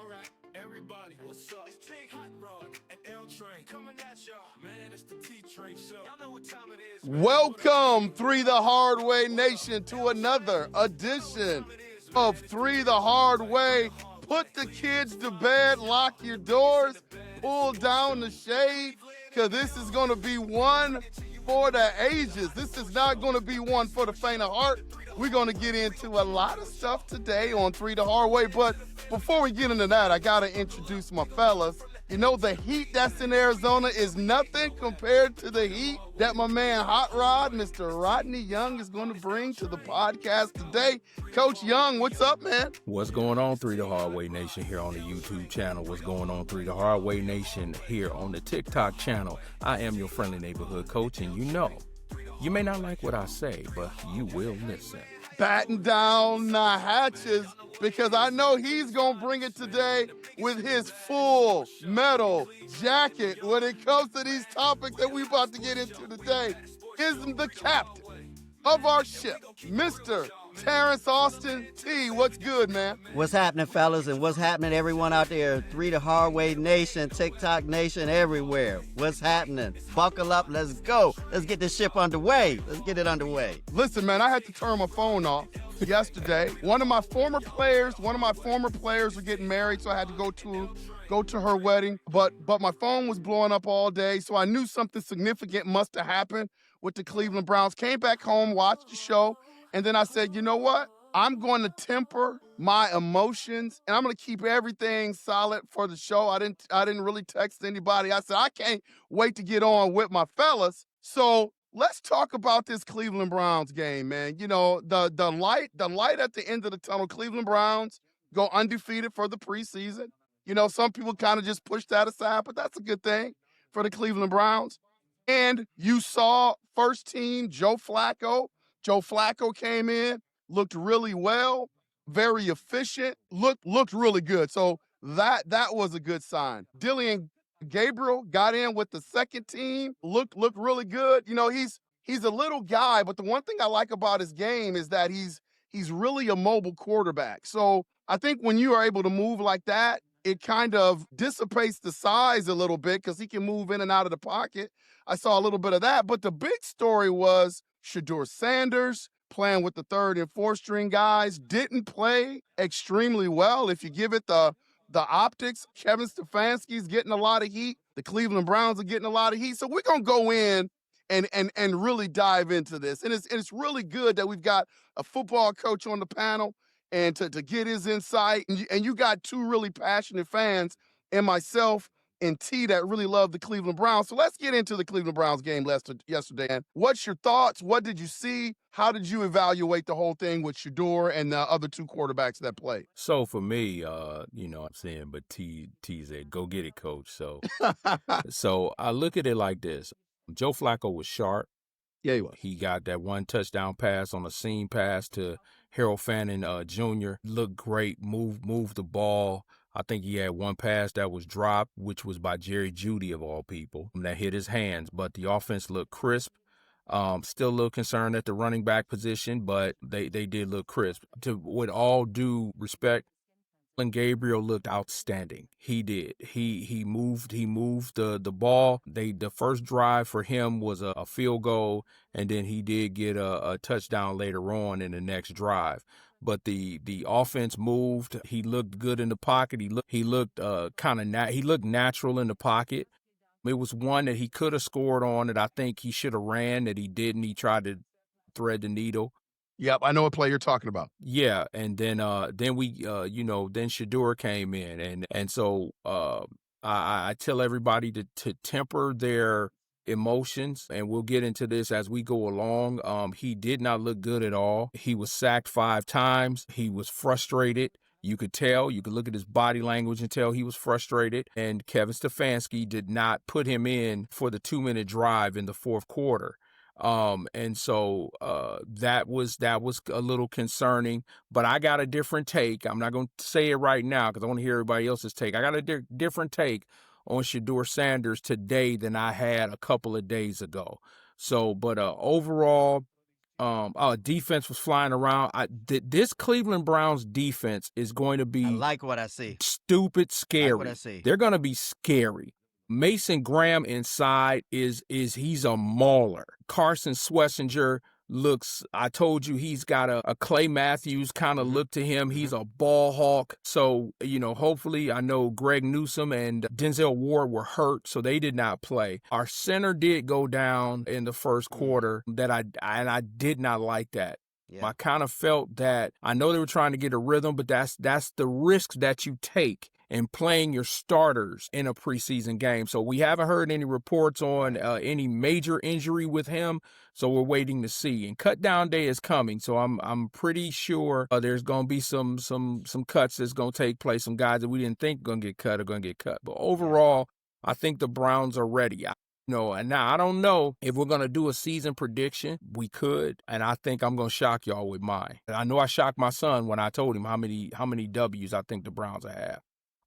Alright, everybody, what's up? It's Big Hot Rod and L Train coming at y'all. Man, it's the T-Train show. Y'all know what time it is. Welcome, Three the Hard Way Nation, to another edition of Three the Hard Way. Put the kids to bed, lock your doors, pull down the shade, because this is going to be one for the ages. This is not going to be one for the faint of heart. We're going to get into a lot of stuff today on Three the Hard Way, but before we get into that, I got to introduce my fellas. You know, the heat that's in Arizona is nothing compared to the heat that my man Hot Rod, Mr. Rodney Young, is going to bring to the podcast today. Coach Young, what's up, man? What's going on, Three the Hard Way Nation, here on the YouTube channel? What's going on, Three the Hard Way Nation, here on the TikTok channel? I am your friendly neighborhood coach, and you may not like what I say, but you will listen. Batten down the hatches, because I know he's going to bring it today with his full metal jacket when it comes to these topics that we're about to get into today. Is the captain of our ship, Mr. Terrence Austin T. What's good, man? What's happening, fellas, and what's happening, everyone out there? Three the Hard Way Nation, TikTok Nation, everywhere. What's happening? Buckle up, let's go. Let's get this ship underway. Let's get it underway. Listen, man, I had to turn my phone off yesterday. One of my former players were getting married, so I had to go to her wedding. But my phone was blowing up all day, so I knew something significant must have happened with the Cleveland Browns. Came back home, watched the show, and then I said, you know what? I'm going to temper my emotions, and I'm going to keep everything solid for the show. I didn't really text anybody. I said, I can't wait to get on with my fellas. So let's talk about this Cleveland Browns game, man. You know, the light at the end of the tunnel. Cleveland Browns go undefeated for the preseason. You know, some people kind of just push that aside, but that's a good thing for the Cleveland Browns. And you saw first team Joe Flacco. Joe Flacco came in, looked really well, very efficient, looked really good. So that was a good sign. Dillon Gabriel got in with the second team, looked really good. You know, he's a little guy, but the one thing I like about his game is that he's really a mobile quarterback. So I think when you are able to move like that, it kind of dissipates the size a little bit because he can move in and out of the pocket. I saw a little bit of that, but the big story was Shedeur Sanders playing with the third and fourth string guys, didn't play extremely well. If you give it the optics, Kevin Stefanski's getting a lot of heat. The Cleveland Browns are getting a lot of heat. So we're going to go in and really dive into this. And it's really good that we've got a football coach on the panel and to get his insight. And you got two really passionate fans, and myself and T, that really love the Cleveland Browns. So let's get into the Cleveland Browns game yesterday. And what's your thoughts? What did you see? How did you evaluate the whole thing with Shedeur and the other two quarterbacks that played? So for me, I'm saying, but T said, go get it, coach. So, so I look at it like this. Joe Flacco was sharp. Yeah, he was. He got that one touchdown pass on a seam pass to Harold Fannin Jr. Looked great, moved the ball. I think he had one pass that was dropped, which was by Jerry Jeudy of all people, that hit his hands. But the offense looked crisp. Still a little concerned at the running back position, but they did look crisp. With all due respect, and Gabriel looked outstanding. He did. He moved the ball. The first drive for him was a field goal, and then he did get a touchdown later on in the next drive. But the offense moved. He looked good in the pocket. He looked natural in the pocket. It was one that he could have scored on that I think he should have ran that he didn't. He tried to thread the needle. Yep, I know what play you're talking about. Yeah, and then Shedeur came in, and so I tell everybody to temper their emotions, and we'll get into this as we go along. He did not look good at all. He was sacked 5 times. He was frustrated. You could tell. You could look at his body language and tell he was frustrated. And Kevin Stefanski did not put him in for the 2-minute drive in the fourth quarter. And so that was a little concerning, but I got a different take. I'm not going to say it right now because I want to hear everybody else's take. I got a different take on Shedeur Sanders today than I had a couple of days ago. So, but overall, defense was flying around. This Cleveland Browns defense is going to be I like what I see. stupid Like scary. what I see. They're going to be scary. Mason Graham inside he's a mauler. Carson Schlesinger looks, I told you, he's got a Clay Matthews kind of look to him. He's a ball hawk. So, hopefully, I know Greg Newsome and Denzel Ward were hurt, so they did not play. Our center did go down in the first quarter I did not like that. Yeah. I kind of felt that, I know they were trying to get a rhythm, but that's the risk that you take in playing your starters in a preseason game. So we haven't heard any reports on any major injury with him, so we're waiting to see. And cut down day is coming, so I'm pretty sure there's going to be some cuts that's going to take place, some guys that we didn't think going to get cut are going to get cut. But overall, I think the Browns are ready. And now I don't know if we're going to do a season prediction. We could, and I think I'm going to shock y'all with mine. I know I shocked my son when I told him how many W's I think the Browns will have.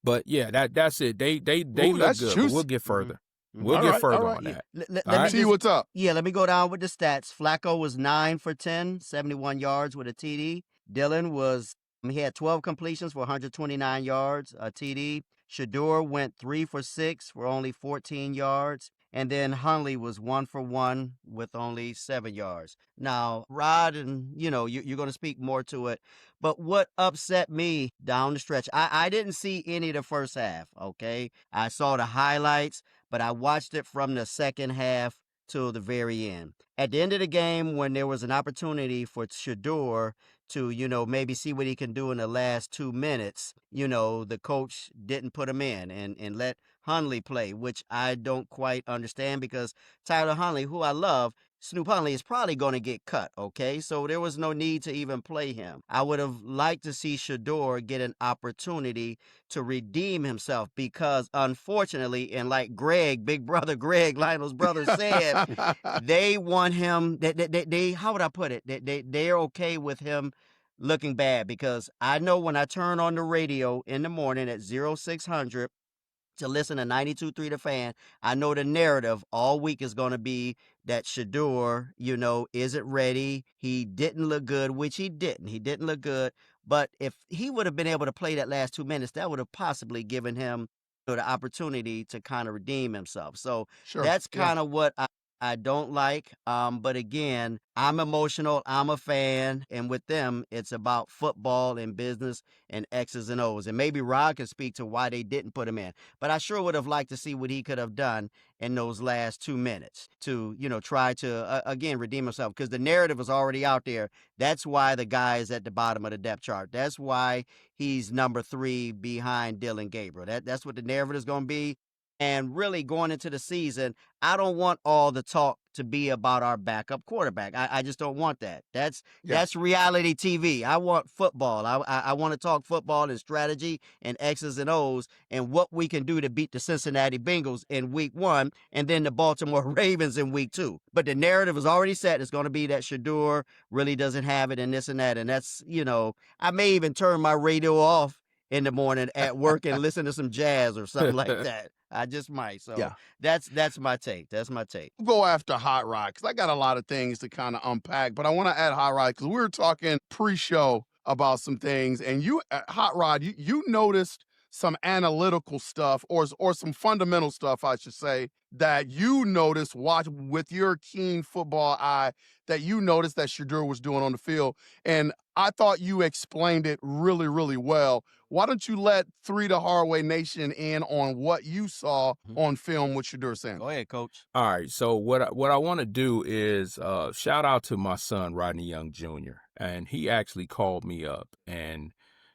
But yeah, that's it. They look good. But we'll get further. We'll get further on that. Let me see what's up. Yeah, let me go down with the stats. Flacco was 9 for 10, 71 yards with a TD. Dillon he had 12 completions for 129 yards, a TD. Shedeur went 3 for 6 for only 14 yards. And then Hundley was 1 for 1 with only 7 yards. Now, Rod, and you're going to speak more to it, but what upset me down the stretch, I didn't see any of the first half, okay? I saw the highlights, but I watched it from the second half till the very end. At the end of the game, when there was an opportunity for Shedeur to, maybe see what he can do in the last 2 minutes, the coach didn't put him in and let Hundley play, which I don't quite understand because Tyler Hundley, who I love, Snoop Hundley is probably going to get cut, okay? So there was no need to even play him. I would have liked to see Shedeur get an opportunity to redeem himself because, unfortunately, and like Greg, big brother Greg, Lionel's brother, said, they want him, they how would I put it? They're okay with him looking bad because I know when I turn on the radio in the morning at 0600, to listen to 92.3 The Fan, I know the narrative all week is going to be that Shedeur, isn't ready. He didn't look good, which he didn't. He didn't look good. But if he would have been able to play that last 2 minutes, that would have possibly given him the opportunity to kind of redeem himself. So that's kind of what I don't like. But again, I'm emotional. I'm a fan. And with them, it's about football and business and X's and O's. And maybe Rod can speak to why they didn't put him in. But I sure would have liked to see what he could have done in those last 2 minutes to, try to, again, redeem himself. Because the narrative is already out there. That's why the guy is at the bottom of the depth chart. That's why he's number 3 behind Dillon Gabriel. That's what the narrative is going to be. And really going into the season, I don't want all the talk to be about our backup quarterback. I just don't want that. That's reality TV. I want football. I want to talk football and strategy and X's and O's and what we can do to beat the Cincinnati Bengals in week 1 and then the Baltimore Ravens in week 2. But the narrative is already set. It's going to be that Shedeur really doesn't have it and this and that. And that's, I may even turn my radio off in the morning at work and listen to some jazz or something like that. I just might. So that's my take. That's my take. Go after Hot Rod because I got a lot of things to kind of unpack, but I want to add Hot Rod because we were talking pre-show about some things, and you, Hot Rod, you noticed some analytical stuff or some fundamental stuff, I should say, that you noticed with your keen football eye that you noticed that Shedeur was doing on the field. And I thought you explained it really, really well. Why don't you let 3 to Hardway Nation in on what you saw on film with Shedeur Sanders? Go ahead, Coach. All right. So what I want to do is shout out to my son, Rodney Young Jr. And he actually called me up and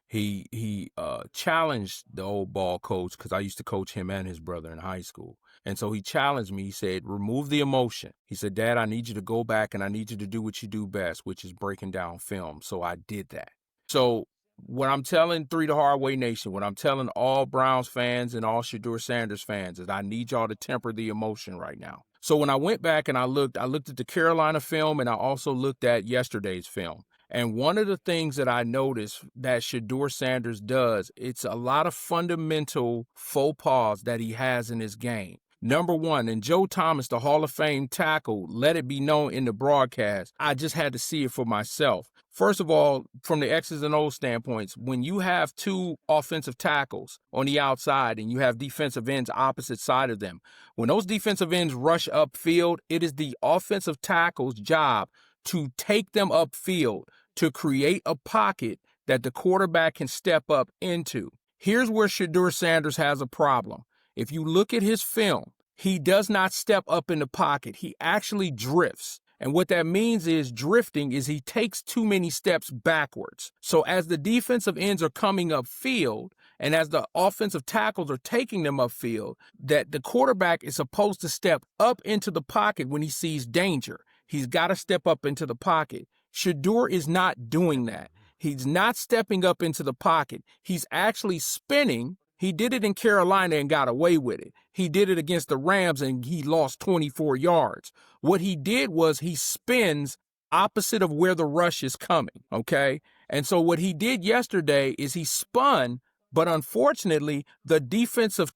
he challenged the old ball coach because I used to coach him and his brother in high school. And so he challenged me. He said, remove the emotion. He said, Dad, I need you to go back and I need you to do what you do best, which is breaking down film. So I did that. So what I'm telling 3 to Hardway Nation, what I'm telling all Browns fans and all Shedeur Sanders fans is I need y'all to temper the emotion right now. So when I went back and I looked at the Carolina film and I also looked at yesterday's film. And one of the things that I noticed that Shedeur Sanders does, it's a lot of fundamental faux pas that he has in his game. Number one, and Joe Thomas, the Hall of Fame tackle, let it be known in the broadcast. I just had to see it for myself. First of all, from the X's and O's standpoints, when you have two offensive tackles on the outside and you have defensive ends opposite side of them, when those defensive ends rush upfield, it is the offensive tackle's job to take them upfield to create a pocket that the quarterback can step up into. Here's where Shedeur Sanders has a problem. If you look at his film, he does not step up in the pocket. He actually drifts. And what that means is drifting is he takes too many steps backwards. So as the defensive ends are coming upfield and as the offensive tackles are taking them upfield, that the quarterback is supposed to step up into the pocket when he sees danger. He's got to step up into the pocket. Shedeur is not doing that. He's not stepping up into the pocket. He's actually spinning. He did it in Carolina and got away with it. He did it against the Rams and he lost 24 yards. What he did was he spins opposite of where the rush is coming, okay? And so what he did yesterday is he spun, but unfortunately, the defensive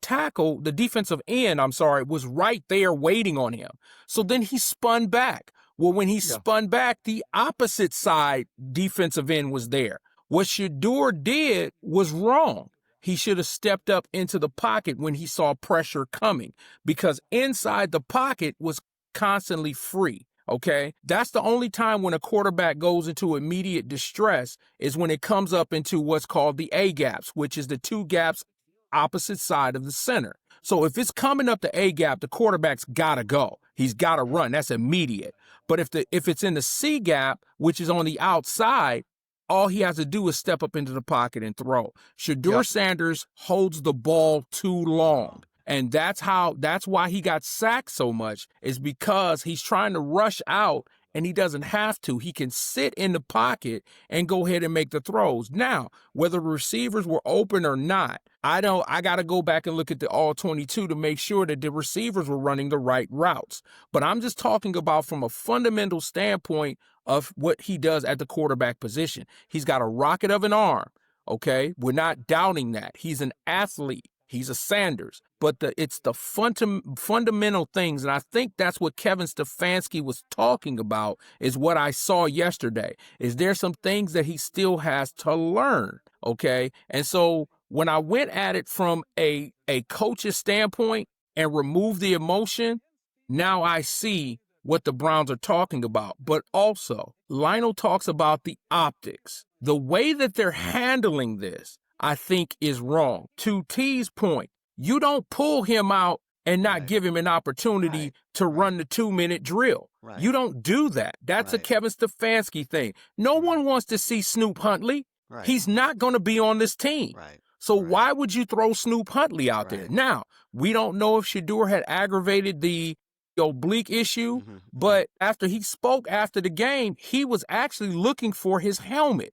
end, was right there waiting on him. So then he spun back. Well, when he spun back, the opposite side defensive end was there. What Shedeur did was wrong. He should have stepped up into the pocket when he saw pressure coming because inside the pocket was constantly free, okay? That's the only time when a quarterback goes into immediate distress is when it comes up into what's called the A gaps, which is the two gaps opposite side of the center. So if it's coming up the A gap, the quarterback's got to go. He's got to run. That's immediate. But if it's in the C gap, which is on the outside, all he has to do is step up into the pocket and throw. Shedeur Sanders holds the ball too long. And that's why he got sacked so much, is because he's trying to rush out and he doesn't have to. He can sit in the pocket and go ahead and make the throws. Now, whether receivers were open or not, I got to go back and look at the all 22 to make sure that the receivers were running the right routes. But I'm just talking about from a fundamental standpoint of what he does at the quarterback position. He's got a rocket of an arm, okay? We're not doubting that. He's an athlete. He's a Sanders. But it's the fundamental things, and I think that's what Kevin Stefanski was talking about, is what I saw yesterday. Is there some things that he still has to learn, okay? And so when I went at it from a coach's standpoint and removed the emotion, now I see what the Browns are talking about. But also, Lionel talks about the optics. The way that they're handling this, I think, is wrong. To T's point, you don't pull him out and not give him an opportunity to run the 2-minute drill. Right. You don't do that. That's a Kevin Stefanski thing. No one wants to see Snoop Huntley. Right. He's not going to be on this team. Right. So why would you throw Snoop Huntley out there? Now, we don't know if Shedeur had aggravated the oblique issue, but after he spoke after the game, he was actually looking for his helmet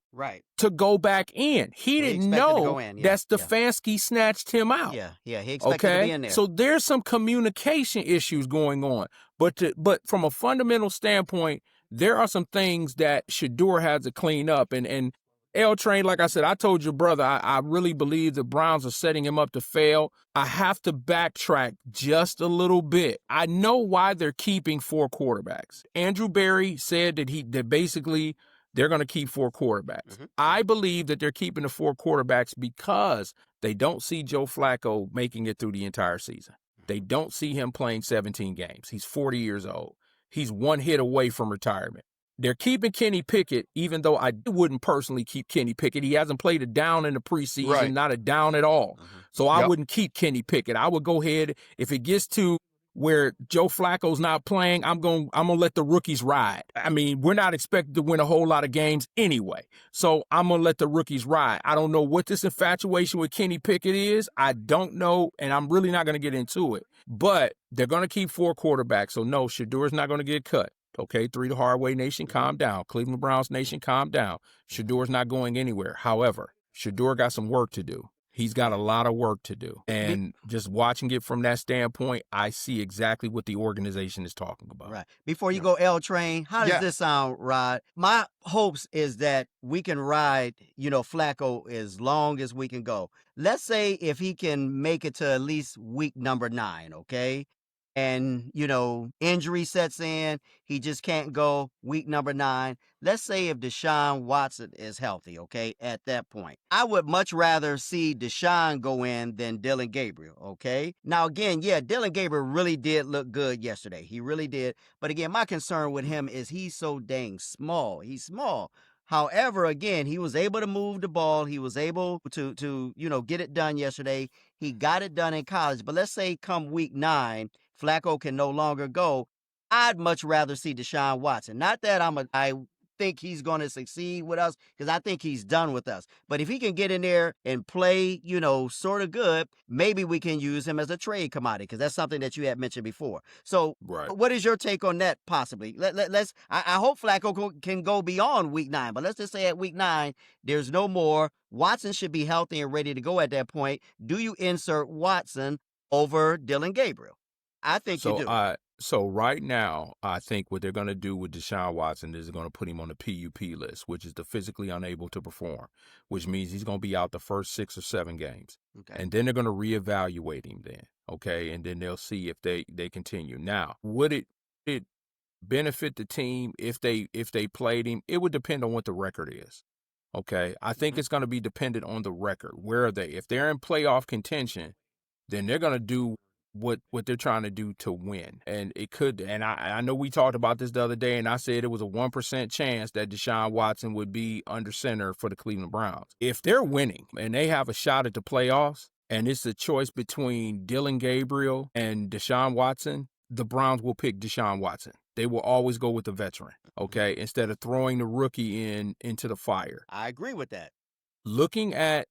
to go back in. He didn't know that Stefanski snatched him out. He expected to be in there. So there's some communication issues going on. But from a fundamental standpoint, there are some things that Shedeur has to clean up. And L Train, like I said, I told your brother, I really believe the Browns are setting him up to fail. I have to backtrack just a little bit. I know why they're keeping 4 quarterbacks. Andrew Berry said that basically they're going to keep 4 quarterbacks. I believe that they're keeping the 4 quarterbacks because they don't see Joe Flacco making it through the entire season. They don't see him playing 17 games. He's 40 years old. He's one hit away from retirement. They're keeping Kenny Pickett, even though I wouldn't personally keep Kenny Pickett. He hasn't played a down in the preseason, not a down at all. So I wouldn't keep Kenny Pickett. I would go ahead, if it gets to where Joe Flacco's not playing, I'm gonna let the rookies ride. I mean, we're not expected to win a whole lot of games anyway. So I'm gonna let the rookies ride. I don't know what this infatuation with Kenny Pickett is. I don't know, and I'm really not gonna get into it. But they're gonna keep 4 quarterbacks. So no, Shedeur's not gonna get cut. Okay, 3 the hard way nation, calm down. Cleveland Browns nation, calm down. Shedeur's not going anywhere. However, Shedeur got some work to do. He's got a lot of work to do. And just watching it from that standpoint, I see exactly what the organization is talking about. Right. Before you go, L Train, how does this sound, Rod? My hopes is that we can ride, Flacco as long as we can go. Let's say if he can make it to at least week number 9, okay? and, injury sets in, he just can't go week number 9. Let's say if Deshaun Watson is healthy, okay, at that point. I would much rather see Deshaun go in than Dillon Gabriel, okay? Now, again, yeah, Dillon Gabriel really did look good yesterday. He really did. But again, my concern with him is he's so dang small. He's small. However, again, he was able to move the ball. He was able to get it done yesterday. He got it done in college. But let's say come week 9, Flacco can no longer go. I'd much rather see Deshaun Watson. Not that I think he's going to succeed with us, because I think he's done with us. But if he can get in there and play, sort of good, maybe we can use him as a trade commodity, because that's something that you had mentioned before. So Right. what is your take on that possibly? I hope Flacco can go beyond week 9, but let's just say at week 9, there's no more. Watson should be healthy and ready to go at that point. Do you insert Watson over Dillon Gabriel? I think you do. So right now, I think what they're going to do with Deshaun Watson is they're going to put him on the PUP list, which is the physically unable to perform, which means he's going to be out the first 6 or 7 games. Okay. And then they're going to reevaluate him then, okay? And then they'll see if they continue. Now, would it benefit the team if they played him? It would depend on what the record is, okay? I think it's going to be dependent on the record. Where are they? If they're in playoff contention, then they're going to do what they're trying to do to win. And it could, and I know we talked about this the other day, and I said it was a 1% chance that Deshaun Watson would be under center for the Cleveland Browns. If they're winning and they have a shot at the playoffs, and it's a choice between Dillon Gabriel and Deshaun Watson, the Browns will pick Deshaun Watson. They will always go with the veteran, okay, instead of throwing the rookie into the fire. I agree with that. Looking at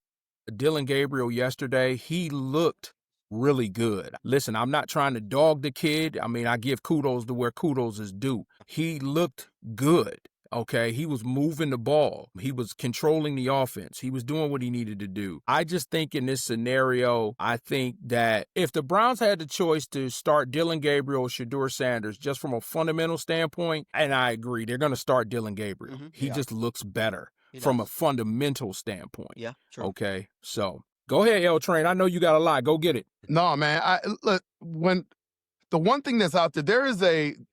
Dillon Gabriel yesterday, he looked really good. Listen, I'm not trying to dog the kid. I mean, I give kudos to where kudos is due. He looked good, okay? He was moving the ball. He was controlling the offense. He was doing what he needed to do. I just think in this scenario, I think that if the Browns had the choice to start Dillon Gabriel or Shedeur Sanders, just from a fundamental standpoint, and I agree, they're going to start Dillon Gabriel. He just looks better from a fundamental standpoint. Yeah, true. Okay, so go ahead, L Train. I know you got a lot. Go get it. No, man. When the one thing that's out there,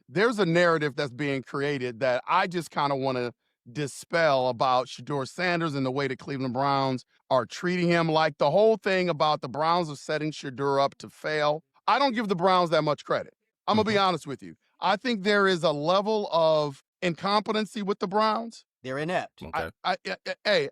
there's a narrative that's being created that I just kind of want to dispel about Shedeur Sanders and the way the Cleveland Browns are treating him. Like the whole thing about the Browns are setting Shedeur up to fail. I don't give the Browns that much credit. I'm going to be honest with you. I think there is a level of incompetency with the Browns. They're inept. Okay.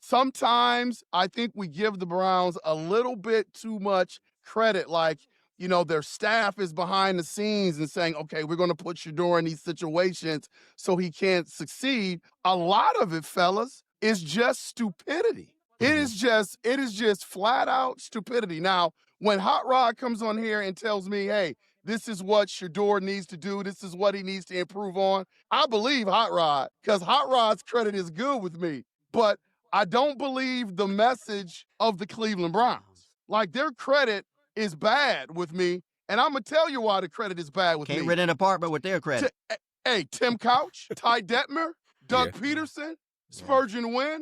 Sometimes I think we give the Browns a little bit too much credit. Like, their staff is behind the scenes and saying, okay, we're going to put Shedeur in these situations so he can't succeed. A lot of it, fellas, is just stupidity. It is just flat out stupidity. Now, when Hot Rod comes on here and tells me, hey, this is what Shedeur needs to do, this is what he needs to improve on, I believe Hot Rod, because Hot Rod's credit is good with me. But I don't believe the message of the Cleveland Browns. Like, their credit is bad with me, and I'm going to tell you why the credit is bad with me. Can't rent an apartment with their credit. Tim Couch, Ty Detmer, Doug Peterson, Spurgeon Wynn,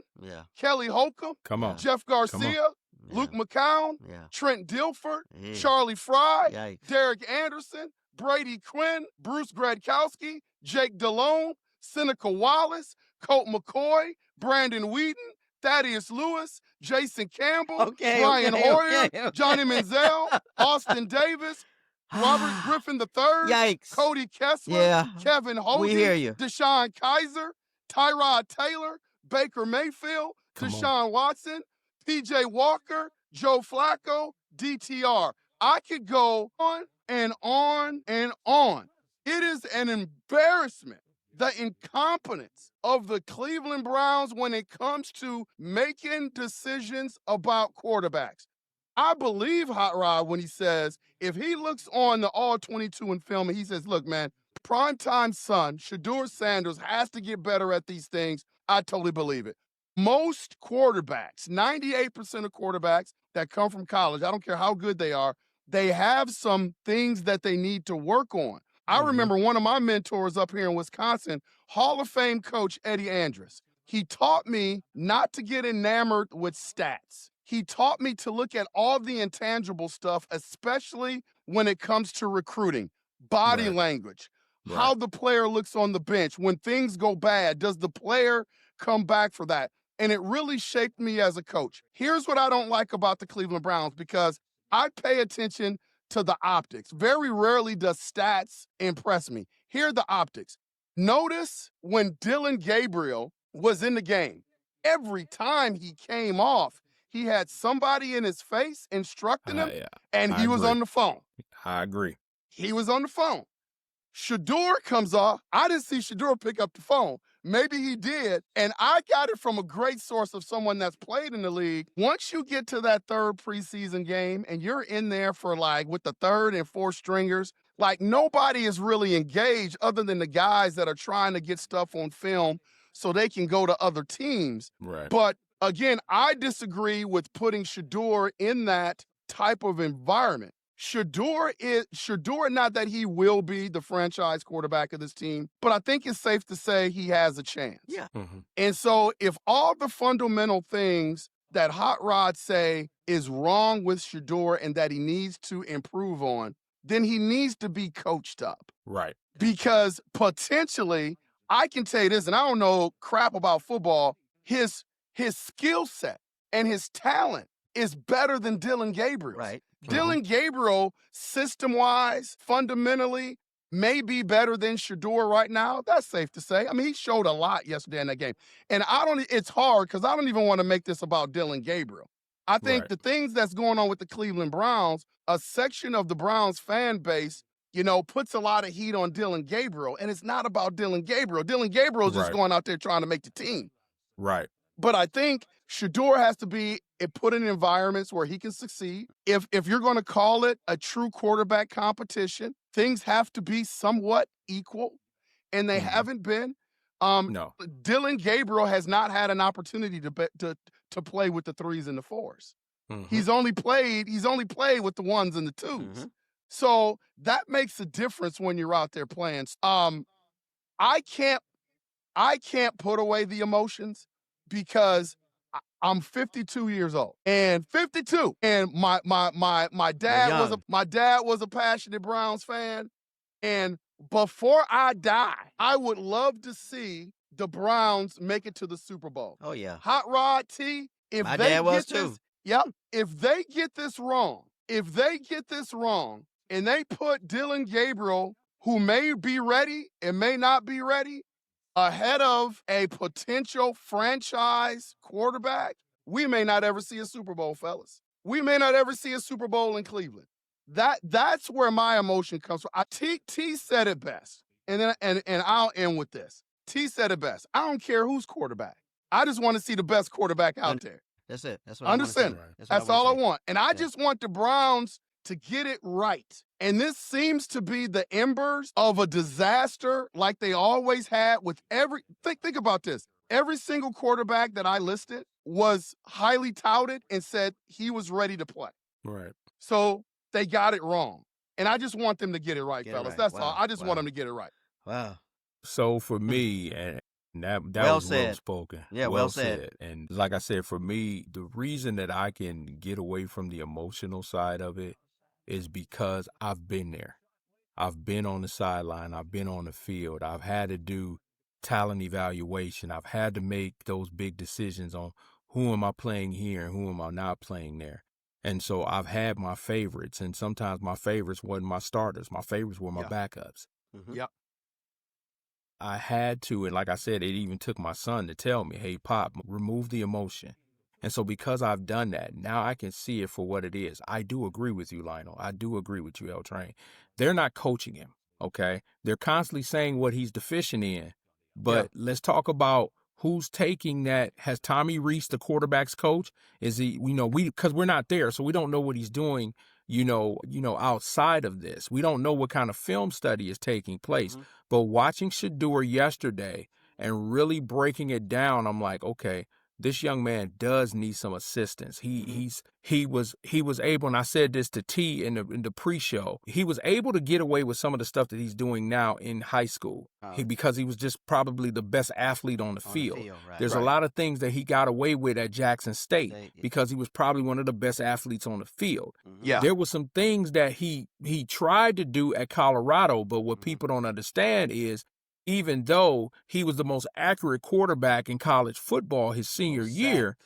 Kelly Holcomb, Jeff Garcia, Luke McCown, Trent Dilford, Charlie Fry, Derek Anderson, Brady Quinn, Bruce Gradkowski, Jake Dillon, Seneca Wallace, Colt McCoy, Brandon Whedon, Thaddeus Lewis, Jason Campbell, Brian Hoyer, Johnny Manziel, Austin Davis, Robert Griffin III, Cody Kessler, Kevin Hogan, Deshaun Kaiser, Tyrod Taylor, Baker Mayfield, Deshaun Watson, P.J. Walker, Joe Flacco, DTR. I could go on and on and on. It is an embarrassment, the incompetence of the Cleveland Browns when it comes to making decisions about quarterbacks. I believe Hot Rod when he says, if he looks on the All-22 in film and he says, look, man, primetime son, Shedeur Sanders has to get better at these things, I totally believe it. Most quarterbacks, 98% of quarterbacks that come from college, I don't care how good they are, they have some things that they need to work on. I remember one of my mentors up here in Wisconsin, Hall of Fame coach Eddie Andrus. He taught me not to get enamored with stats. he taught me to look at all the intangible stuff, especially when it comes to recruiting, body Right. language, Right. how the player looks on the bench. When things go bad, does the player come back for that? And it really shaped me as a coach. Here's what I don't like about the Cleveland Browns, because I pay attention to the optics. Very rarely does stats impress me. Here are the optics. Notice when Dillon Gabriel was in the game, every time he came off, he had somebody in his face instructing him, Yeah, and I he was agree. on the phone. I agree. He was on the phone. Shedeur comes off. I didn't see Shedeur pick up the phone. Maybe he did. And I got it from a great source of someone that's played in the league. Once you get to that third preseason game and you're in there for like with the third and fourth stringers, like nobody is really engaged other than the guys that are trying to get stuff on film so they can go to other teams. Right. But again, I disagree with putting Shedeur in that type of environment. Shedeur, not that he will be the franchise quarterback of this team, but I think it's safe to say he has a chance. Yeah. Mm-hmm. And so if all the fundamental things that Hot Rod say is wrong with Shedeur and that he needs to improve on, then he needs to be coached up. Right. Because potentially, I can tell you this, and I don't know crap about football, his skill set and his talent is better than Dillon Gabriel's. Right. Dillon Gabriel, system-wise, fundamentally, may be better than Shedeur right now. That's safe to say. I mean, he showed a lot yesterday in that game. And it's hard because I don't even want to make this about Dillon Gabriel. I think Right. the things that's going on with the Cleveland Browns, a section of the Browns fan base, puts a lot of heat on Dillon Gabriel, and it's not about Dillon Gabriel. Dillon Gabriel is just Right. going out there trying to make the team. Right. But I think Shedeur has to be put in environments where he can succeed. If you're going to call it a true quarterback competition, things have to be somewhat equal, and they haven't been. No. Dillon Gabriel has not had an opportunity to play with the 3s and the 4s. Mm-hmm. He's only played with the 1s and the 2s. So that makes a difference when you're out there playing. I can't put away the emotions because I'm 52 years old, and 52, and my dad was a passionate Browns fan, and before I die, I would love to see the Browns make it to the Super Bowl. Oh yeah. Hot Rod T, if My they dad was get this, too. yep, if they get this wrong, and they put Dillon Gabriel, who may be ready and may not be ready, ahead of a potential franchise quarterback, we may not ever see a Super Bowl, fellas. We may not ever see a Super Bowl in Cleveland. That's where my emotion comes from. T said it best, and I'll end with this. T said it best. I don't care who's quarterback. I just want to see the best quarterback out there. That's it. That's what Under I want to center. see. That's all I say. want. And I just want the Browns to get it right. And this seems to be the embers of a disaster like they always had with think about this. Every single quarterback that I listed was highly touted and said he was ready to play. Right. So they got it wrong. And I just want them to get it right, fellas. That's all. I just want them to get it right. Wow. So for me, and that Well was said. well spoken. Yeah, well said. And like I said, for me, the reason that I can get away from the emotional side of it is because I've been there. I've been on the sideline. I've been on the field. I've had to do talent evaluation. I've had to make those big decisions on who am I playing here and who am I not playing there. And so I've had my favorites, and sometimes my favorites weren't my starters. My favorites were my backups. Yep. I had to, and like I said, it even took my son to tell me, hey, Pop, remove the emotion. And so because I've done that, now I can see it for what it is. I do agree with you, Lionel. I do agree with you, L Train. They're not coaching him, okay? They're constantly saying what he's deficient in. But let's talk about who's taking that. Has Tommy Reese, the quarterback's coach? Is he, because we're not there, so we don't know what he's doing, outside of this. We don't know what kind of film study is taking place. But watching Shedeur yesterday and really breaking it down, I'm like, okay, this young man does need some assistance. He was able, and I said this to T in the pre-show, he was able to get away with some of the stuff that he's doing now in high school because he was just probably the best athlete on the field. Right. There's a lot of things that he got away with at Jackson State because he was probably one of the best athletes on the field. Yeah. There were some things that he tried to do at Colorado, but what people don't understand is even though he was the most accurate quarterback in college football his senior year,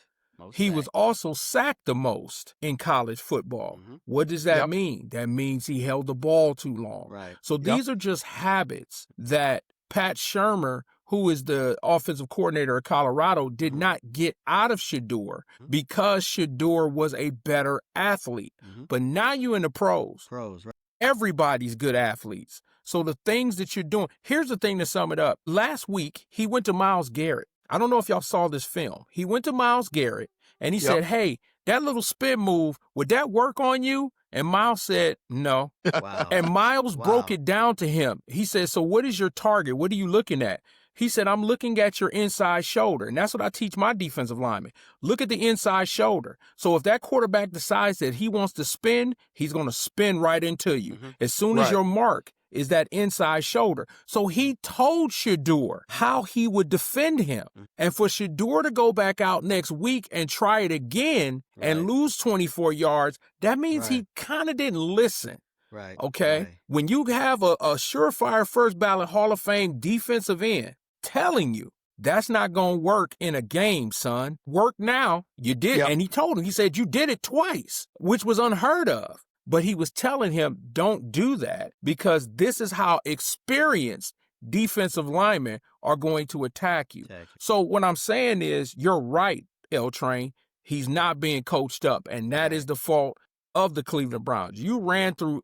he was also sacked the most in college football. What does that mean? That means he held the ball too long. Right. So these are just habits that Pat Shurmur, who is the offensive coordinator of Colorado, did not get out of Shedeur because Shedeur was a better athlete. But now you're in the pros. Right. Everybody's good athletes. So the things that you're doing, here's the thing to sum it up. Last week, he went to Myles Garrett. I don't know if y'all saw this film. He went to Myles Garrett and he said, hey, that little spin move, would that work on you? And Myles said, no. Wow. And Myles broke it down to him. He said, so what is your target? What are you looking at? He said, I'm looking at your inside shoulder. And that's what I teach my defensive linemen. Look at the inside shoulder. So if that quarterback decides that he wants to spin, he's going to spin right into you. As soon as your mark is that inside shoulder. So he told Shedeur how he would defend him. And for Shedeur to go back out next week and try it again and lose 24 yards, that means he kind of didn't listen. Right. Okay? Right. When you have a surefire first ballot Hall of Fame defensive end telling you that's not going to work in a game, son. Work now. You did. And he told him, he said, you did it twice, which was unheard of. But he was telling him, don't do that because this is how experienced defensive linemen are going to attack you. So what I'm saying is, you're right, L Train. He's not being coached up, and that is the fault of the Cleveland Browns. You ran through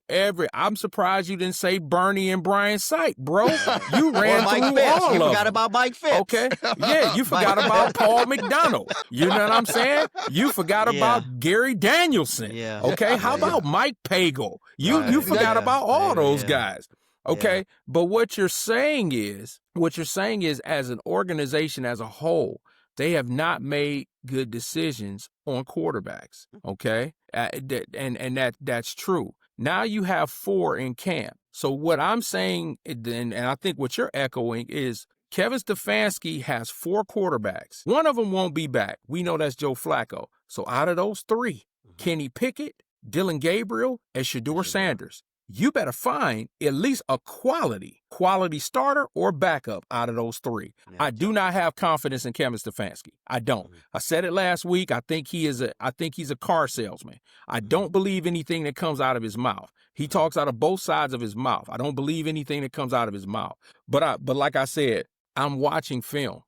I'm surprised you didn't say Bernie and Brian Sight, bro. You ran through all You of forgot them. about Mike Fitz. Okay. Yeah, you forgot about Paul McDonald. You know what I'm saying? You forgot about Gary Danielson. Yeah. Okay. How about Mike Pagel? You forgot about all those guys. Okay. But what you're saying is, as an organization as a whole, they have not made good decisions on quarterbacks. Okay. And that's true. Now you have 4 in camp. So what I'm saying, and I think what you're echoing is Kevin Stefanski has 4 quarterbacks. One of them won't be back. We know that's Joe Flacco. So out of those 3, Kenny Pickett, Dillon Gabriel, and Shedeur Sanders, you better find at least a quality starter or backup out of those 3. I do not have confidence in Kevin Stefanski. I don't. I said it last week. I think he's a car salesman. I don't believe anything that comes out of his mouth. He talks out of both sides of his mouth. I don't believe anything that comes out of his mouth. But like I said, I'm watching film.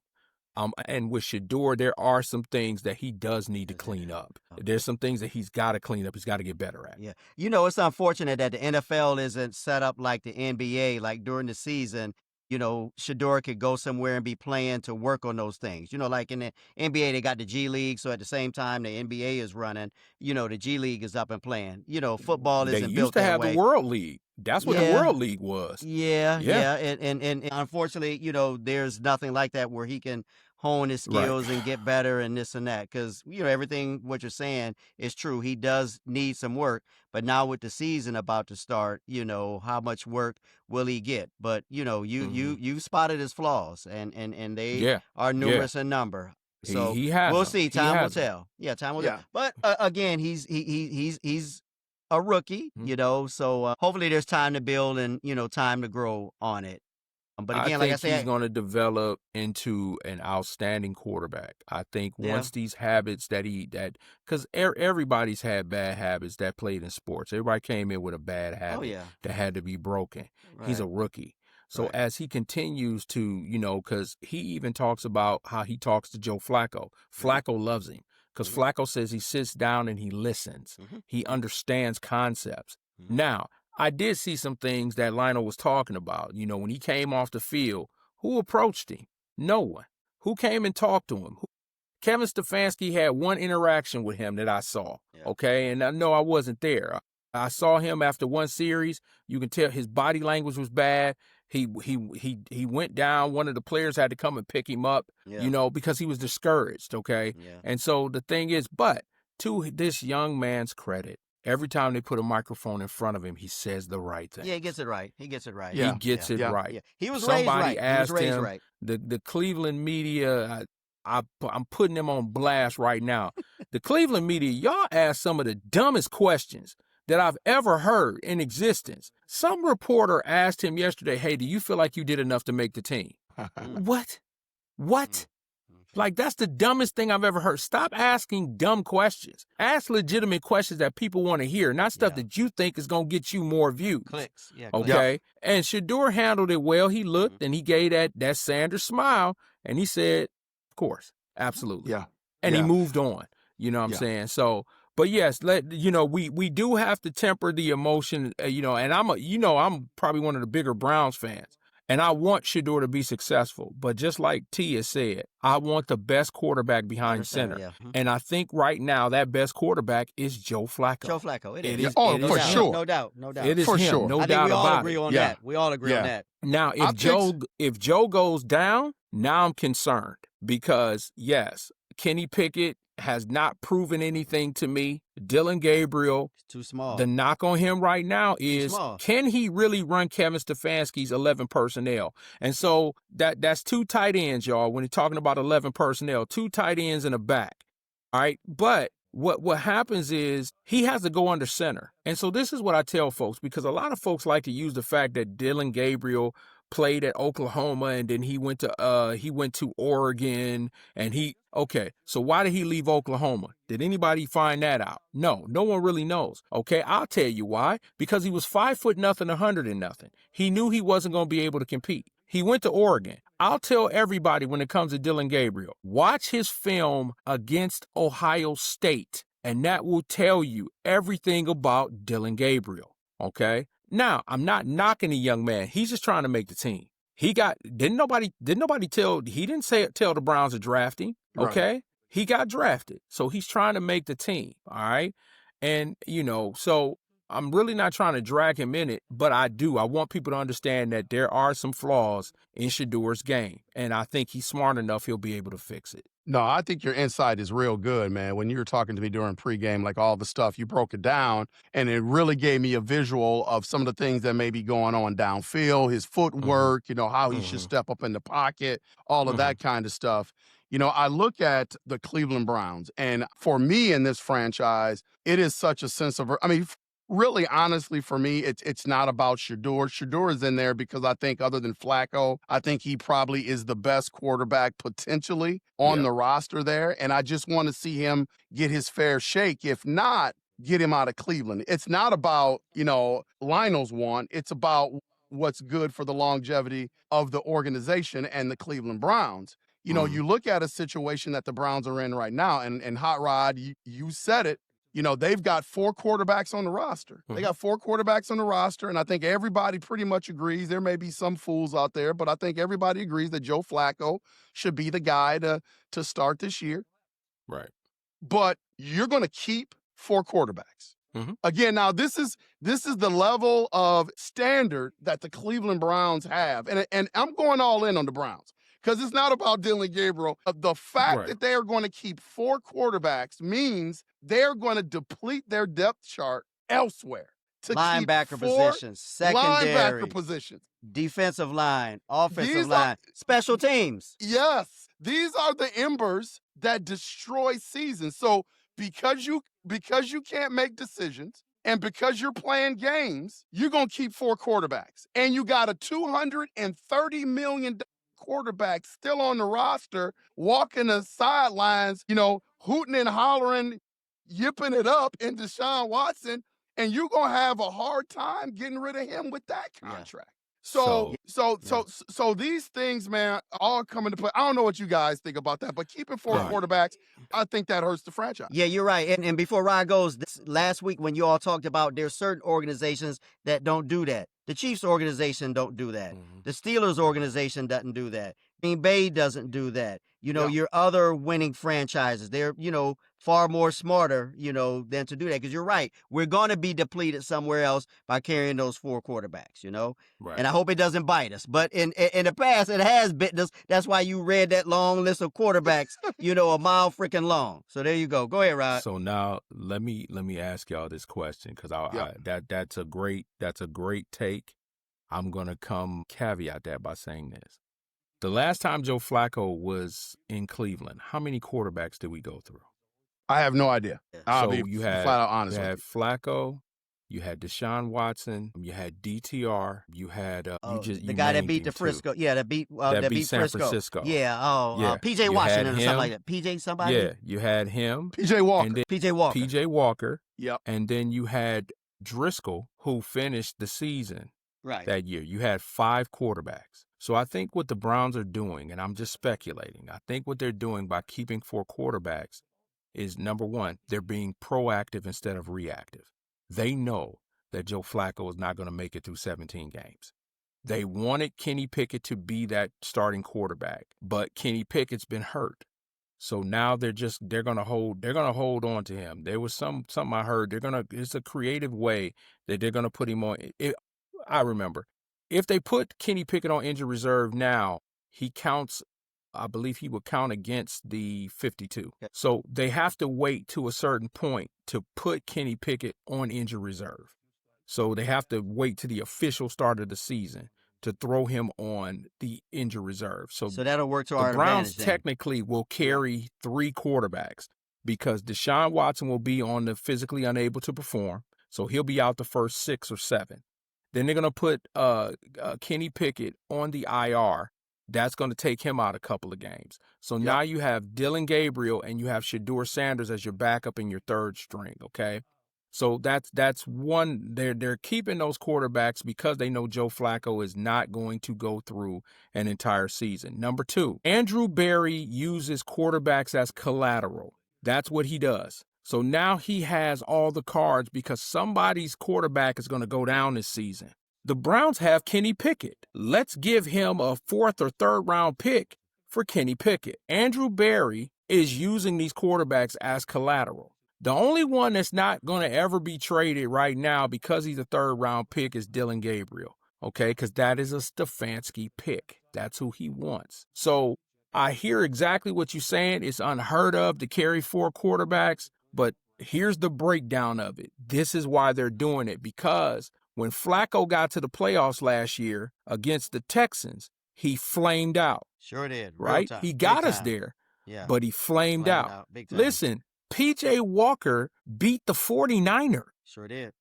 And with Shedeur, there are some things that he does need to clean up. There's some things that he's got to clean up. He's got to get better at. Yeah. You know, it's unfortunate that the NFL isn't set up like the NBA, like during the season, you know, Shedeur could go somewhere and be playing to work on those things. You know, like in the NBA, they got the G League. So at the same time the NBA is running, you know, the G League is up and playing. You know, football isn't built that way. They used to have the World League. That's what the World League was. Yeah. And unfortunately, you know, there's nothing like that where he can hone his skills and get better and this and that. Because, you know, everything what you're saying is true. He does need some work. But now with the season about to start, you know, how much work will he get? But, you know, you spotted his flaws and they are numerous in number. So we'll see. Time will tell. Yeah, time will tell. But again, he's a rookie, you know, so hopefully there's time to build and, you know, time to grow on it. But again, like I said, he's going to develop into an outstanding quarterback. I think once these habits because everybody's had bad habits that played in sports. Everybody came in with a bad habit that had to be broken. Right. He's a rookie. So as he continues to, you know, because he even talks about how he talks to Joe Flacco. Flacco loves him because Flacco says he sits down and he listens. He understands concepts. Now, I did see some things that Lionel was talking about. You know, when he came off the field, who approached him? No one. Who came and talked to him? Kevin Stefanski had one interaction with him that I saw, okay? And I know I wasn't there. I saw him after one series. You can tell his body language was bad. He went down. One of the players had to come and pick him up, because he was discouraged, okay? Yeah. And so the thing is, but to this young man's credit, every time they put a microphone in front of him, he says the right thing. Yeah, he gets it right. He gets it right. He gets it right. Yeah. He was Somebody raised right. asked He was raised him, right. the Cleveland media, I'm putting them on blast right now. The Cleveland media, y'all ask some of the dumbest questions that I've ever heard in existence. Some reporter asked him yesterday, hey, do you feel like you did enough to make the team? What? Like, that's the dumbest thing I've ever heard. Stop asking dumb questions. Ask legitimate questions that people want to hear, not stuff that you think is going to get you more views. Clicks. Yeah, okay? And Shedeur handled it well. He looked and he gave that Sanders smile, and he said, of course, absolutely. Yeah. And he moved on. You know what I'm saying? So, but yes, we do have to temper the emotion, and I'm probably one of the bigger Browns fans. And I want Shedeur to be successful. But just like T has said, I want the best quarterback behind center. Yeah. And I think right now that best quarterback is Joe Flacco. Joe Flacco. It is. For sure. No doubt. It is for him. Sure. No I doubt think we all about agree it. on that. We all agree on that. Now, if Joe goes down, now I'm concerned because, yes, Kenny Pickett has not proven anything to me. Dillon Gabriel. Too small. The knock on him right now is, can he really run Kevin Stefanski's 11 personnel? And so that's 2 tight ends, y'all, when you're talking about 11 personnel, 2 tight ends and a back. All right. But what happens is he has to go under center. And so this is what I tell folks, because a lot of folks like to use the fact that Dillon Gabriel played at Oklahoma and then he went to Oregon and okay, so why did he leave Oklahoma? Did anybody find that out? No one really knows. Okay, I'll tell you why. Because he was 5'0", 100 and nothing. He knew he wasn't going to be able to compete. He went to Oregon. I'll tell everybody when it comes to Dillon Gabriel, watch his film against Ohio State, and that will tell you everything about Dillon Gabriel. Okay? Now, I'm not knocking the young man. He's just trying to make the team. He didn't tell the Browns to draft him. Okay? Right. He got drafted. So he's trying to make the team. All right? And, so I'm really not trying to drag him in it, but I want people to understand that there are some flaws in Shedeur's game. And I think he's smart enough, he'll be able to fix it. No, I think your insight is real good, man. When you were talking to me during pregame, like all the stuff, you broke it down, and it really gave me a visual of some of the things that may be going on downfield, his footwork, how he should step up in the pocket, all of that kind of stuff. I look at the Cleveland Browns, and for me in this franchise, it is such a sense of, really, honestly, for me, it's not about Shedeur. Shedeur is in there because I think other than Flacco, I think he probably is the best quarterback potentially on the roster there. And I just want to see him get his fair shake. If not, get him out of Cleveland. It's not about, Lionel's want. It's about what's good for the longevity of the organization and the Cleveland Browns. You look at a situation that the Browns are in right now, and Hot Rod, you said it. They've got 4 quarterbacks on the roster. They got 4 quarterbacks on the roster, and I think everybody pretty much agrees. There may be some fools out there, but I think everybody agrees that Joe Flacco should be the guy to start this year. Right. But you're going to keep 4 quarterbacks. Again, now this is the level of standard that the Cleveland Browns have, and I'm going all in on the Browns. Because it's not about Dillon Gabriel. The fact that they are going to keep 4 quarterbacks means they're going to deplete their depth chart elsewhere. To linebacker keep 4 positions, secondary, linebacker positions, defensive line, offensive line, special teams. Yes, these are the embers that destroy seasons. So because you can't make decisions, and because you're playing games, you're going to keep 4 quarterbacks, and you got a $230 million quarterback still on the roster, walking the sidelines, hooting and hollering, yipping it up in Deshaun Watson, and you're going to have a hard time getting rid of him with that contract. So these things, man, all come into play. I don't know what you guys think about that, but keeping 4 quarterbacks, I think that hurts the franchise. Yeah, you're right. And before Rod goes, last week when you all talked about there's certain organizations that don't do that. The Chiefs organization don't do that. The Steelers organization doesn't do that. Green Bay doesn't do that. Your other winning franchises, they're, far more smarter, than to do that. Because you're right. We're going to be depleted somewhere else by carrying those 4 quarterbacks, Right. And I hope it doesn't bite us. But in the past, it has bitten us. That's why you read that long list of quarterbacks, a mile freaking long. So there you go. Go ahead, Rod. So now let me ask y'all this question, because that's a great take. I'm gonna caveat that by saying this: the last time Joe Flacco was in Cleveland, how many quarterbacks did we go through? I have no idea. I'll be flat out honest you with had Flacco, you had Deshaun Watson, you had DTR, you had the guy that beat the Frisco, that beat San Frisco. Francisco. Yeah, PJ Washington or something like that. PJ somebody. Yeah, you had him, PJ Walker. and then PJ Walker. Yep. And then you had Driscoll, who finished the season that year. You had 5 quarterbacks. So I think what the Browns are doing, and I'm just speculating, I think what they're doing by keeping 4 quarterbacks is, number one, they're being proactive instead of reactive. They know that Joe Flacco is not going to make it through 17 games. They wanted Kenny Pickett to be that starting quarterback, but Kenny Pickett's been hurt. So now they're going to hold on to him. There was something I heard. It's a creative way that they're going to put him on. I remember, if they put Kenny Pickett on injured reserve now, I believe he would count against the 52. Okay. So they have to wait to a certain point to put Kenny Pickett on injured reserve. So they have to wait to the official start of the season to throw him on the injured reserve. So that'll work to our advantage. The Browns then technically will carry 3 quarterbacks, because Deshaun Watson will be on the physically unable to perform. So he'll be out the first 6 or 7. Then they're going to put Kenny Pickett on the IR. That's going to take him out a couple of games. So now you have Dillon Gabriel and you have Shedeur Sanders as your backup in your 3rd string, okay? So that's one. They're keeping those quarterbacks because they know Joe Flacco is not going to go through an entire season. Number 2, Andrew Berry uses quarterbacks as collateral. That's what he does. So now he has all the cards because somebody's quarterback is going to go down this season. The Browns have Kenny Pickett. Let's give him a 4th or 3rd round pick for Kenny Pickett. Andrew Berry is using these quarterbacks as collateral. The only one that's not going to ever be traded right now because he's a 3rd round pick is Dillon Gabriel, okay? Because that is a Stefanski pick. That's who he wants. So I hear exactly what you're saying. It's unheard of to carry 4 quarterbacks, but here's the breakdown of it. This is why they're doing it, because when Flacco got to the playoffs last year against the Texans, he flamed out. Sure did. Right? He got us there, but he flamed out. Big time. Listen, P.J. Walker beat the 49ers. Sure did.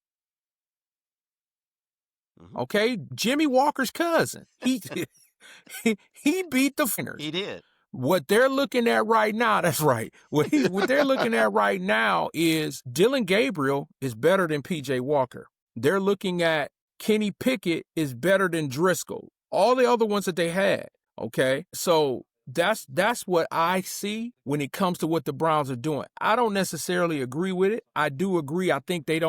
Mm-hmm. Okay? Jimmy Walker's cousin. He beat the 49ers. He did. What they're looking at right now, that's right. What they're looking at right now is Dillon Gabriel is better than P.J. Walker. They're looking at Kenny Pickett is better than Driscoll. All the other ones that they had, okay? So that's what I see when it comes to what the Browns are doing. I don't necessarily agree with it. I do agree. I think their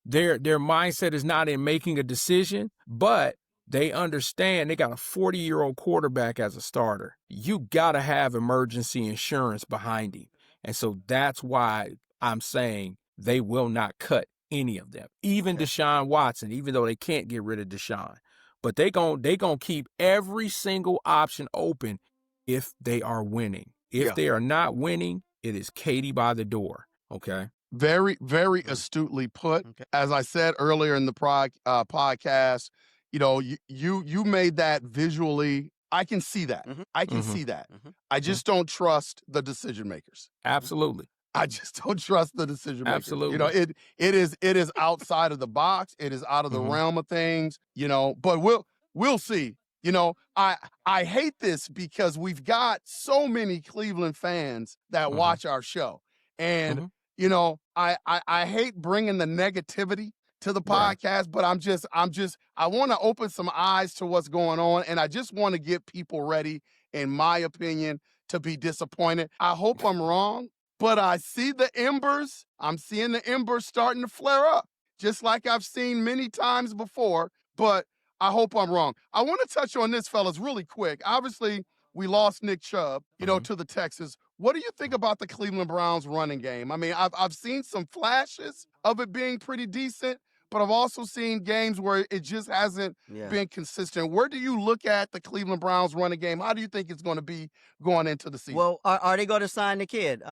mindset is not in making a decision, but they understand they got a 40-year-old quarterback as a starter. You got to have emergency insurance behind him. And so that's why I'm saying they will not cut any of them, even Deshaun Watson, even though they can't get rid of Deshaun. But they gon' keep every single option open if they are winning. If they are not winning, it is Katie by the door, okay? Very, very astutely put. Okay. As I said earlier in the podcast, you made that visually. I can see that. Mm-hmm. I can see that. Mm-hmm. I just don't trust the decision makers. Absolutely. I just don't trust the decision makers. Absolutely. It is outside of the box. It is out of the realm of things, but we'll see. I hate this because we've got so many Cleveland fans that watch our show. And I hate bringing the negativity to the podcast, but I want to open some eyes to what's going on, and I just want to get people ready, in my opinion, to be disappointed. I hope I'm wrong. But I see the embers. I'm seeing the embers starting to flare up, just like I've seen many times before. But I hope I'm wrong. I want to touch on this, fellas, really quick. Obviously, we lost Nick Chubb, to the Texans. What do you think about the Cleveland Browns running game? I mean, I've seen some flashes of it being pretty decent, but I've also seen games where it just hasn't been consistent. Where do you look at the Cleveland Browns running game? How do you think it's going to be going into the season? Well, are they going to sign the kid?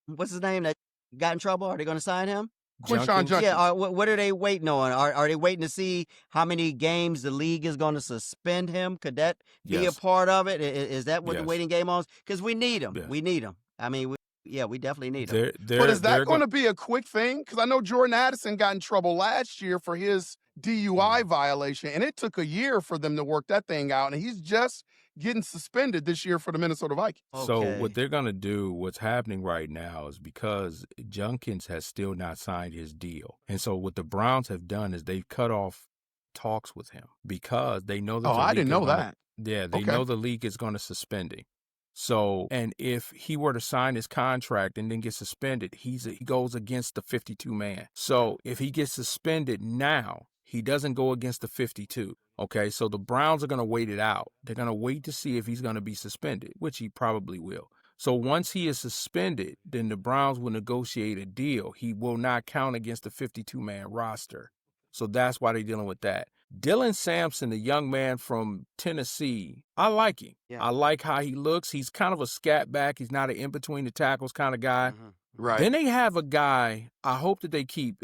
What's his name that got in trouble? Are they going to sign him? Quinshawn Junkins. Yeah, what are they waiting on? Are they waiting to see how many games the league is going to suspend him? Could that be a part of it? Is that what the waiting game on? Because we need him. We need him. I mean, we definitely need him. But is that going to be a quick thing? Because I know Jordan Addison got in trouble last year for his DUI violation, and it took a year for them to work that thing out, and he's just getting suspended this year for the Minnesota Vikings. Okay. So what they're going to do, what's happening right now is because Junkins has still not signed his deal. And so what the Browns have done is they've cut off talks with him because they know that I didn't know that. Yeah, they know the league is going to suspend him. So, and if he were to sign his contract and then get suspended, he goes against the 52-man. So if he gets suspended now, he doesn't go against the 52. Okay, so the Browns are going to wait it out. They're going to wait to see if he's going to be suspended, which he probably will. So once he is suspended, then the Browns will negotiate a deal. He will not count against the 52-man roster. So that's why they're dealing with that. Dillon Sampson, the young man from Tennessee, I like him. Yeah. I like how he looks. He's kind of a scat back. He's not an in-between-the-tackles kind of guy. Mm-hmm. Right. Then they have a guy, I hope that they keep,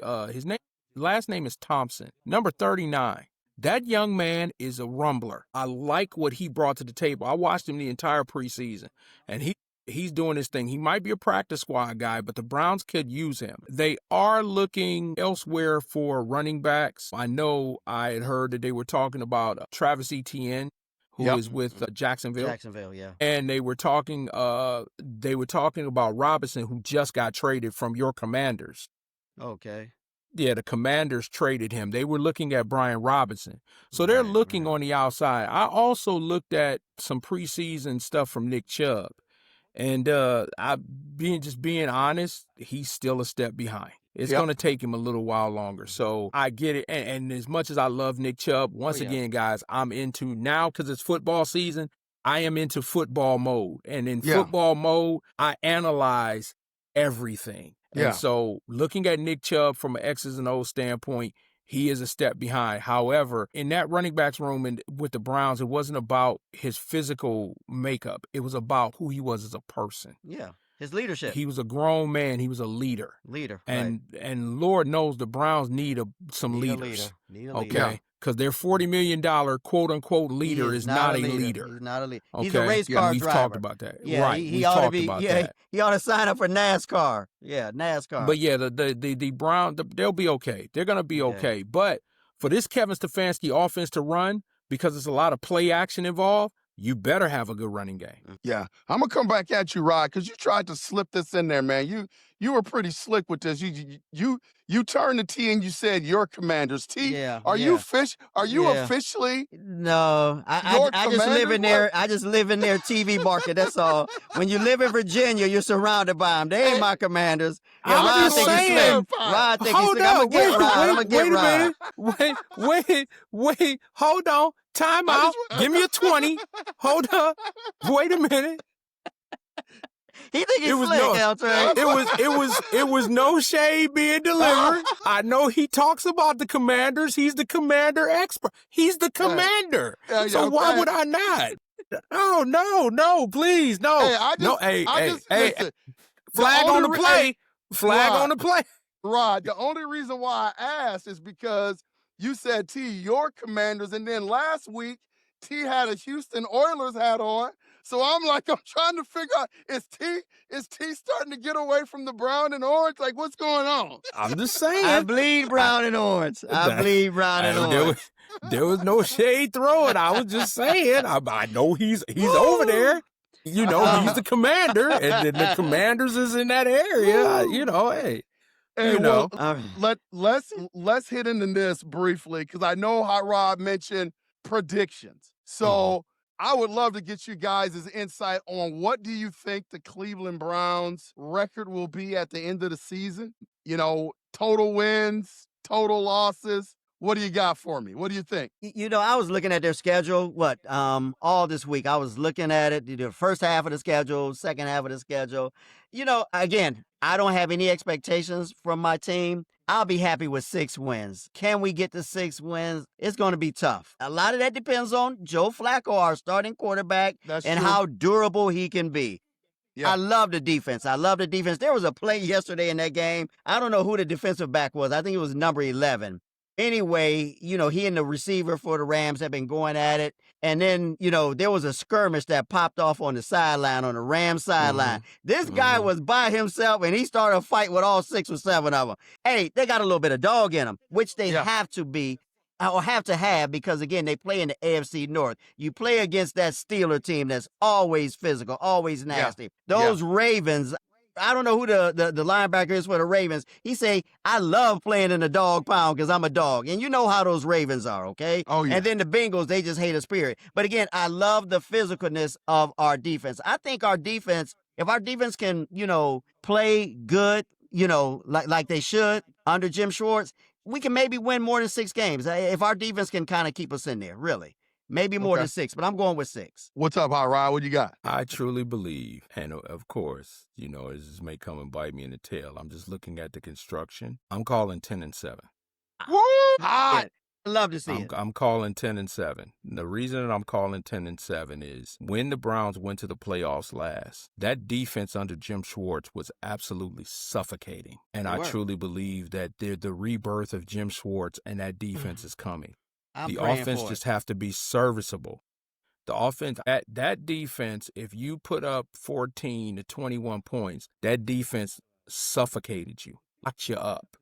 last name is Thompson, number 39. That young man is a rumbler. I like what he brought to the table. I watched him the entire preseason, and he's doing his thing. He might be a practice squad guy, but the Browns could use him. They are looking elsewhere for running backs. I know I had heard that they were talking about Travis Etienne, who is with Jacksonville. Jacksonville, yeah. And they were talking about Robinson, who just got traded from your Commanders. Okay. Yeah, the Commanders traded him. They were looking at Brian Robinson. So they're looking on the outside. I also looked at some preseason stuff from Nick Chubb. And being honest, he's still a step behind. It's going to take him a little while longer. So I get it. And as much as I love Nick Chubb, once again, guys, I'm into now because it's football season. I am into football mode. And in football mode, I analyze everything. And so looking at Nick Chubb from an X's and O's standpoint, he is a step behind. However, in that running backs room and with the Browns, it wasn't about his physical makeup. It was about who he was as a person. Yeah, his leadership. He was a grown man. He was a leader. And Lord knows the Browns need some leaders. Need a leader. Okay. Because their $40 million quote-unquote leader is not a leader. He's not a leader. Okay? He's a race car we've driver. Talked about that. Yeah, right. He ought to be. He ought to sign up for NASCAR. Yeah, NASCAR. But yeah, the Browns, they'll be okay. They're gonna be okay. But for this Kevin Stefanski offense to run, because there's a lot of play action involved, you better have a good running game. Yeah, I'm gonna come back at you, Rod, because you tried to slip this in there, man. You were pretty slick with this. You turned the T and you said your Commanders. T, are you officially? No, I just live in there. I just live in their TV market. That's all. When you live in Virginia, you're surrounded by them. They ain't my Commanders. Yeah, Rod think he's slick. Rod think he's slick. I'm gonna get Rod. Wait. Hold on. Time out. Give me a 20. Hold up. Wait a minute. He think he's slick, L-Train. It was no shade being delivered. I know he talks about the Commanders. He's the Commander expert. He's the Commander. So why would I not? No, please, no. Hey, flag on the play. Flag on the play. Rod, the only reason why I asked is because you said, T, your Commanders, and then last week, T had a Houston Oilers hat on. So I'm trying to figure out, is T starting to get away from the brown and orange? Like, what's going on? I'm just saying. I bleed brown and orange. There was no shade thrown. I was just saying. I know he's over there. You know, he's the Commander, and the Commanders is in that area. Hey. Hey, well, let's hit into this briefly because I know how Rob mentioned predictions. So I would love to get you guys' insight on what do you think the Cleveland Browns record will be at the end of the season? Total wins, total losses. What do you got for me? What do you think? I was looking at their schedule, all this week. I was looking at it, the first half of the schedule, second half of the schedule. Again, I don't have any expectations from my team. I'll be happy with 6 wins. Can we get to 6 wins? It's going to be tough. A lot of that depends on Joe Flacco, our starting quarterback, That's and true. how durable he can be. Yeah. I love the defense. There was a play yesterday in that game. I don't know who the defensive back was. I think it was number 11. Anyway, he and the receiver for the Rams have been going at it. And then, there was a skirmish that popped off on the sideline, on the Rams sideline. This guy was by himself, and he started a fight with all 6 or 7 of them. Hey, they got a little bit of dog in them, which they have to be. Or have to have, because, again, they play in the AFC North. You play against that Steeler team that's always physical, always nasty. Those Ravens, I don't know who the linebacker is for the Ravens. He say, I love playing in the dog pound because I'm a dog. And you know how those Ravens are, okay? Oh, yeah. And then the Bengals, they just hate a spirit. But, again, I love the physicalness of our defense. I think our defense, if our defense can, play good, like they should under Jim Schwartz, we can maybe win more than 6 games if our defense can kind of keep us in there, really. Maybe more than 6, but I'm going with 6. What's up, Hot Rod? What you got? I truly believe, and of course, this may come and bite me in the tail. I'm just looking at the construction. I'm calling 10-7. Woo! Hot. I love to see it. I'm calling 10-7. The reason that I'm calling 10-7 is when the Browns went to the playoffs last, that defense under Jim Schwartz was absolutely suffocating. And I truly believe that the rebirth of Jim Schwartz and that defense is coming. The offense just have to be serviceable. The offense, that defense, if you put up 14 to 21 points, that defense suffocated you, locked you up.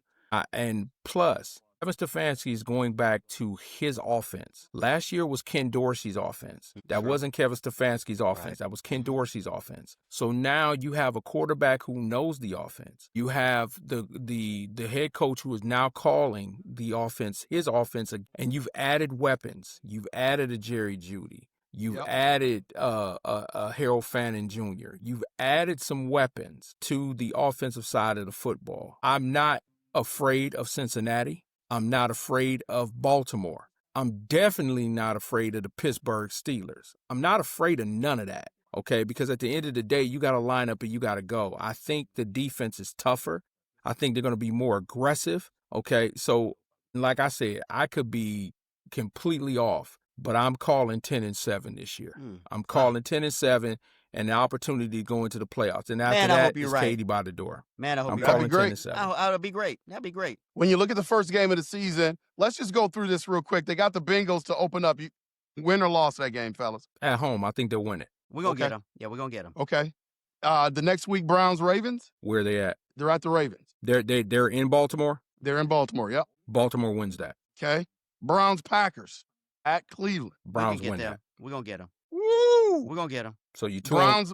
And plus, Kevin Stefanski is going back to his offense. Last year was Ken Dorsey's offense. That wasn't Kevin Stefanski's offense. Right. That was Ken Dorsey's offense. So now you have a quarterback who knows the offense. You have the head coach who is now calling the offense, his offense, and you've added weapons. You've added a Jerry Jeudy. You've added a Harold Fannin Jr. You've added some weapons to the offensive side of the football. I'm not afraid of Cincinnati. I'm not afraid of Baltimore. I'm definitely not afraid of the Pittsburgh Steelers. I'm not afraid of none of that, okay? Because at the end of the day, you got to line up and you got to go. I think the defense is tougher. I think they're going to be more aggressive, okay? So, like I said, I could be completely off, but I'm calling 10-7 this year. I'm calling 10-7. And the opportunity to go into the playoffs. And after that, it's Katie by the door. Man, I hope I'm you're calling right. 10-7. That'll be great. That'd be great. When you look at the first game of the season, let's just go through this real quick. They got the Bengals to open up. Win or loss that game, fellas? At home, I think they'll win it. We're going to get them. Yeah, we're going to get them. Okay. The next week, Browns-Ravens? Where are they at? They're at the Ravens. They're in Baltimore? They're in Baltimore, yep. Baltimore wins that. Okay. Browns-Packers at Cleveland. Browns win that. We're going to get them. Woo! We're going to get them. So you Browns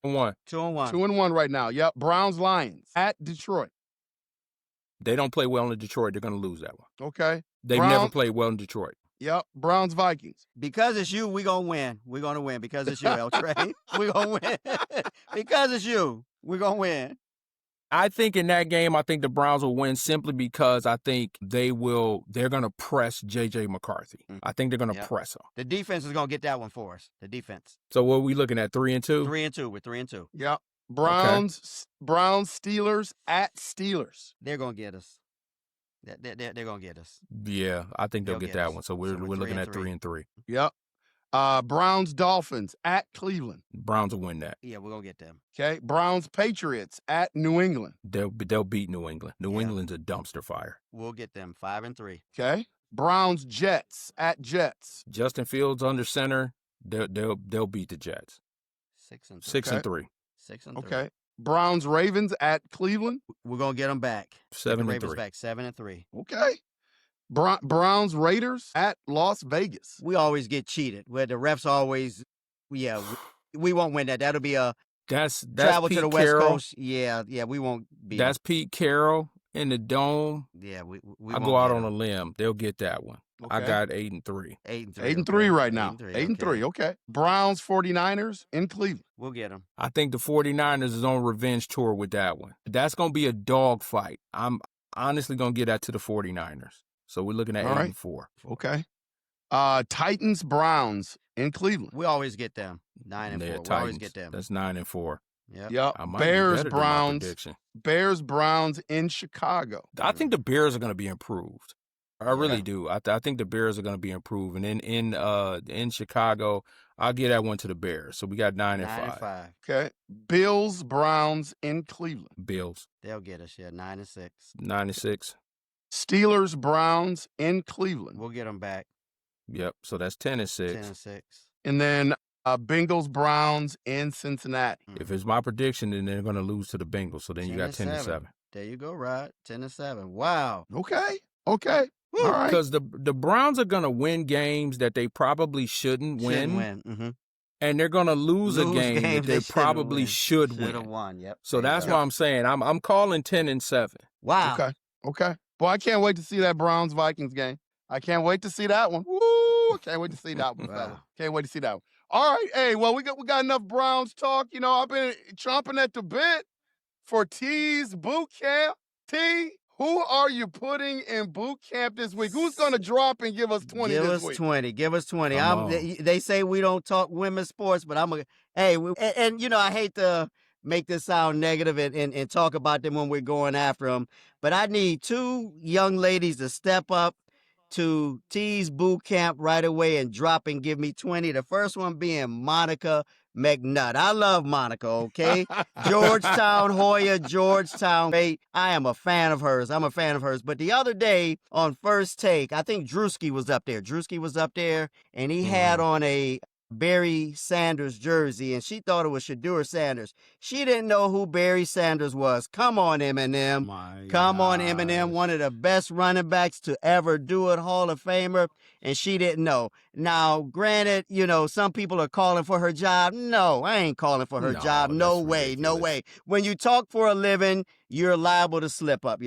2-1. 2-1. 2-1 right now. Yep. Browns-Lions at Detroit. They don't play well in Detroit. They're going to lose that one. Okay. They've never played well in Detroit. Yep. Browns-Vikings. Because it's you, we're going to win. We're going to win because it's you, El Trey. We're going to win. Because it's you, we're going to win. I think in that game, I think the Browns will win simply because I think they're going to press J.J. McCarthy. I think they're going to press him. The defense is going to get that one for us. The defense. So what are we looking at, 3-2? 3-2. We're 3-2. Yep. Browns, Steelers at Steelers. They're going to get us. They're going to get us. Yeah, I think they'll get that one. So we're looking at 3-3. Yep. Browns, Dolphins at Cleveland. Browns will win that. Yeah, we're going to get them. Okay. Browns, Patriots at New England. They'll beat New England. New England's a dumpster fire. We'll get them 5-3. Okay. Browns, Jets at Jets. Justin Fields under center. They'll beat the Jets. 6-3. 6-3. 6-3. Okay. Browns, Ravens at Cleveland. We're going to get them back. 7-3. Ravens back 7-3. Okay. Browns, Raiders at Las Vegas. We always get cheated. Where the refs always, we won't win that. That'll be a that's travel Pete to the West Carroll. Coast. Yeah, we won't be. That's Pete Carroll in the Dome. Yeah, we I go out on a limb. They'll get that one. Okay. I got 8-3. 8-3 right now. 8-3. Okay. Browns, 49ers in Cleveland. We'll get them. I think the 49ers is on revenge tour with that one. That's going to be a dog fight. I'm honestly going to get that to the 49ers. So we're looking at All right. 8-4. Okay. Titans, Browns in Cleveland. We always get them. 9 and 4. Yeah, We always Titans. get them. That's 9-4. Yep. Yep. I might Bears, be better than my Browns. prediction. Bears, Browns in Chicago. I think the Bears are going to be improved. I really Yeah. do. I think the Bears are going to be improved. And in Chicago, I'll give that one to the Bears. So we got 9 and 5. Okay. Bills, Browns in Cleveland. Bills. They'll get us, 9 and 6. 9 and 6. Steelers, Browns in Cleveland. We'll get them back. Yep. So that's 10 and 6. 10 and 6. And then Bengals, Browns in Cincinnati. If it's my prediction, then they're going to lose to the Bengals. So then you got 10 and 7. There you go, Rod. 10 and 7. Wow. Okay. All right. Because the Browns are going to win games that they probably shouldn't win. Mm-hmm. And they're going to lose a game that games they they probably should Should have win. won. Yep. So that's why I'm saying I'm calling 10 and 7. Wow. Okay. Boy, I can't wait to see that Browns-Vikings game. I can't wait to see that one. Woo! I can't wait to see that one, fella. Can't wait to see that one. All right. Hey, well, we got enough Browns talk. You know, I've been chomping at the bit for T's boot camp. T, who are you putting in boot camp this week? Who's going to drop and give us 20 this week? Give us 20. Come They say we don't talk women's sports, but and you know, I hate to make this sound negative and talk about them when we're going after them, but I need 2 young ladies to step up to T's boot camp right away and drop and give me 20. The first one being Monica McNutt. I love Monica, okay? Georgetown, Hoya, Georgetown. I am a fan of hers. But the other day on First Take, I think Drewski was up there. And he had on a Barry Sanders jersey, and she thought it was Shedeur Sanders. She didn't know who Barry Sanders was. Come on, Eminem. On, Eminem, one of the best running backs to ever do it, Hall of Famer, and she didn't know. Now, granted, you know, some people are calling for her job. No, I ain't calling for her job. No way. When you talk for a living, you're liable to slip up.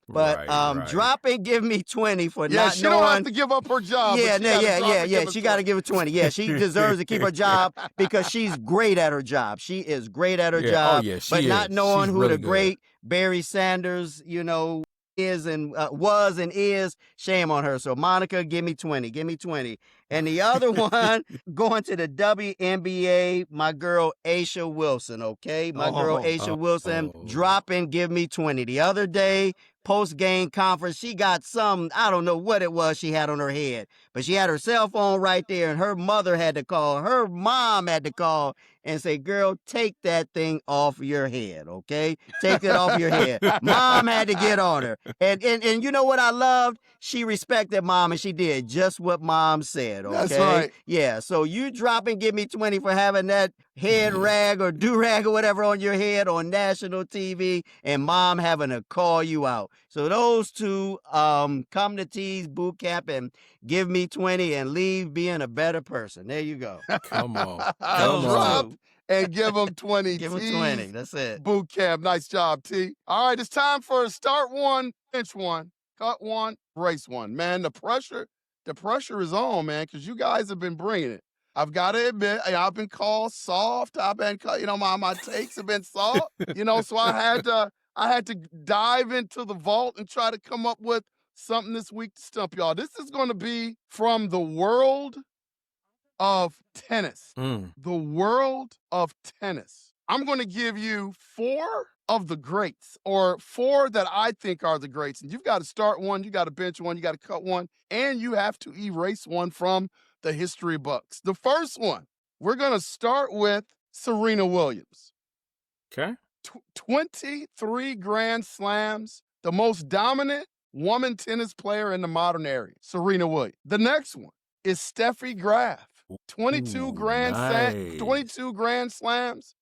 But Right. drop and give me 20 for not knowing. She don't have to give up her job. She got to give it 20. Yeah, she deserves to keep her job because she's great at her job. She is great at her job. Oh, yeah, she but is. not knowing She's who really the great Barry Sanders, you know, is and was and is, shame on her. So Monica, give me 20. And the other one, going to the WNBA, my girl Aisha Wilson, okay? Wilson, drop and give me 20. The other day, post-game conference, she got some, I don't know what it was she had on her head, but she had her cell phone right there, and her mom had to call and say, girl, take that thing off your head, okay? Take it off your head. Mom had to get on her. And you know what I loved? She respected mom, and she did just what mom said, okay? That's right. Yeah, so you drop and give me 20 for having that head rag or do-rag or whatever on your head on national TV, and mom having to call you out. So those 2 come to T's boot camp and give me 20 and leave being a better person. There you go. Come on. Drop and give them 20. Give them T's 20. That's it. boot camp. Nice job, T. All right, it's time for start 1, bench 1, cut 1, race 1. Man, the pressure is on, man, because you guys have been bringing it. I've got to admit, I've been called soft. I've been, my takes have been soft. So I had to dive into the vault and try to come up with something this week to stump y'all. This is going to be from the world of tennis. The world of tennis. I'm going to give you 4 of the greats, or 4 that I think are the greats. And you've got to start 1, you got to bench 1, you got to cut 1, and you have to erase 1 from the history books. The first one, we're going to start with Serena Williams. Okay. 23 Grand Slams, the most dominant woman tennis player in the modern era, Serena Williams. The next one is Steffi Graf. 22 Grand Slams.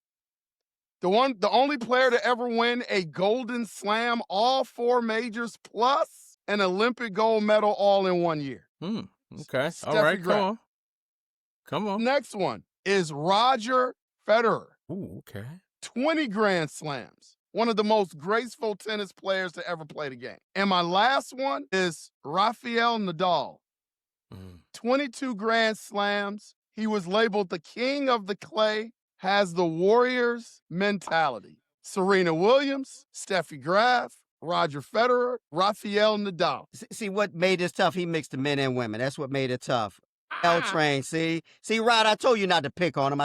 The only player to ever win a Golden Slam, all 4 majors, plus an Olympic gold medal all in 1 year. Okay. Steffi All right. Graf. Come on. Next one is Roger Federer. Ooh, okay. 20 Grand Slams. One of the most graceful tennis players to ever play the game. And my last one is Rafael Nadal. 22 Grand Slams. He was labeled the king of the clay, has the warrior's mentality. Serena Williams, Steffi Graf, Roger Federer, Rafael Nadal. See what made this tough? He mixed the men and women. That's what made it tough. L Train, see, Rod, I told you not to pick on him.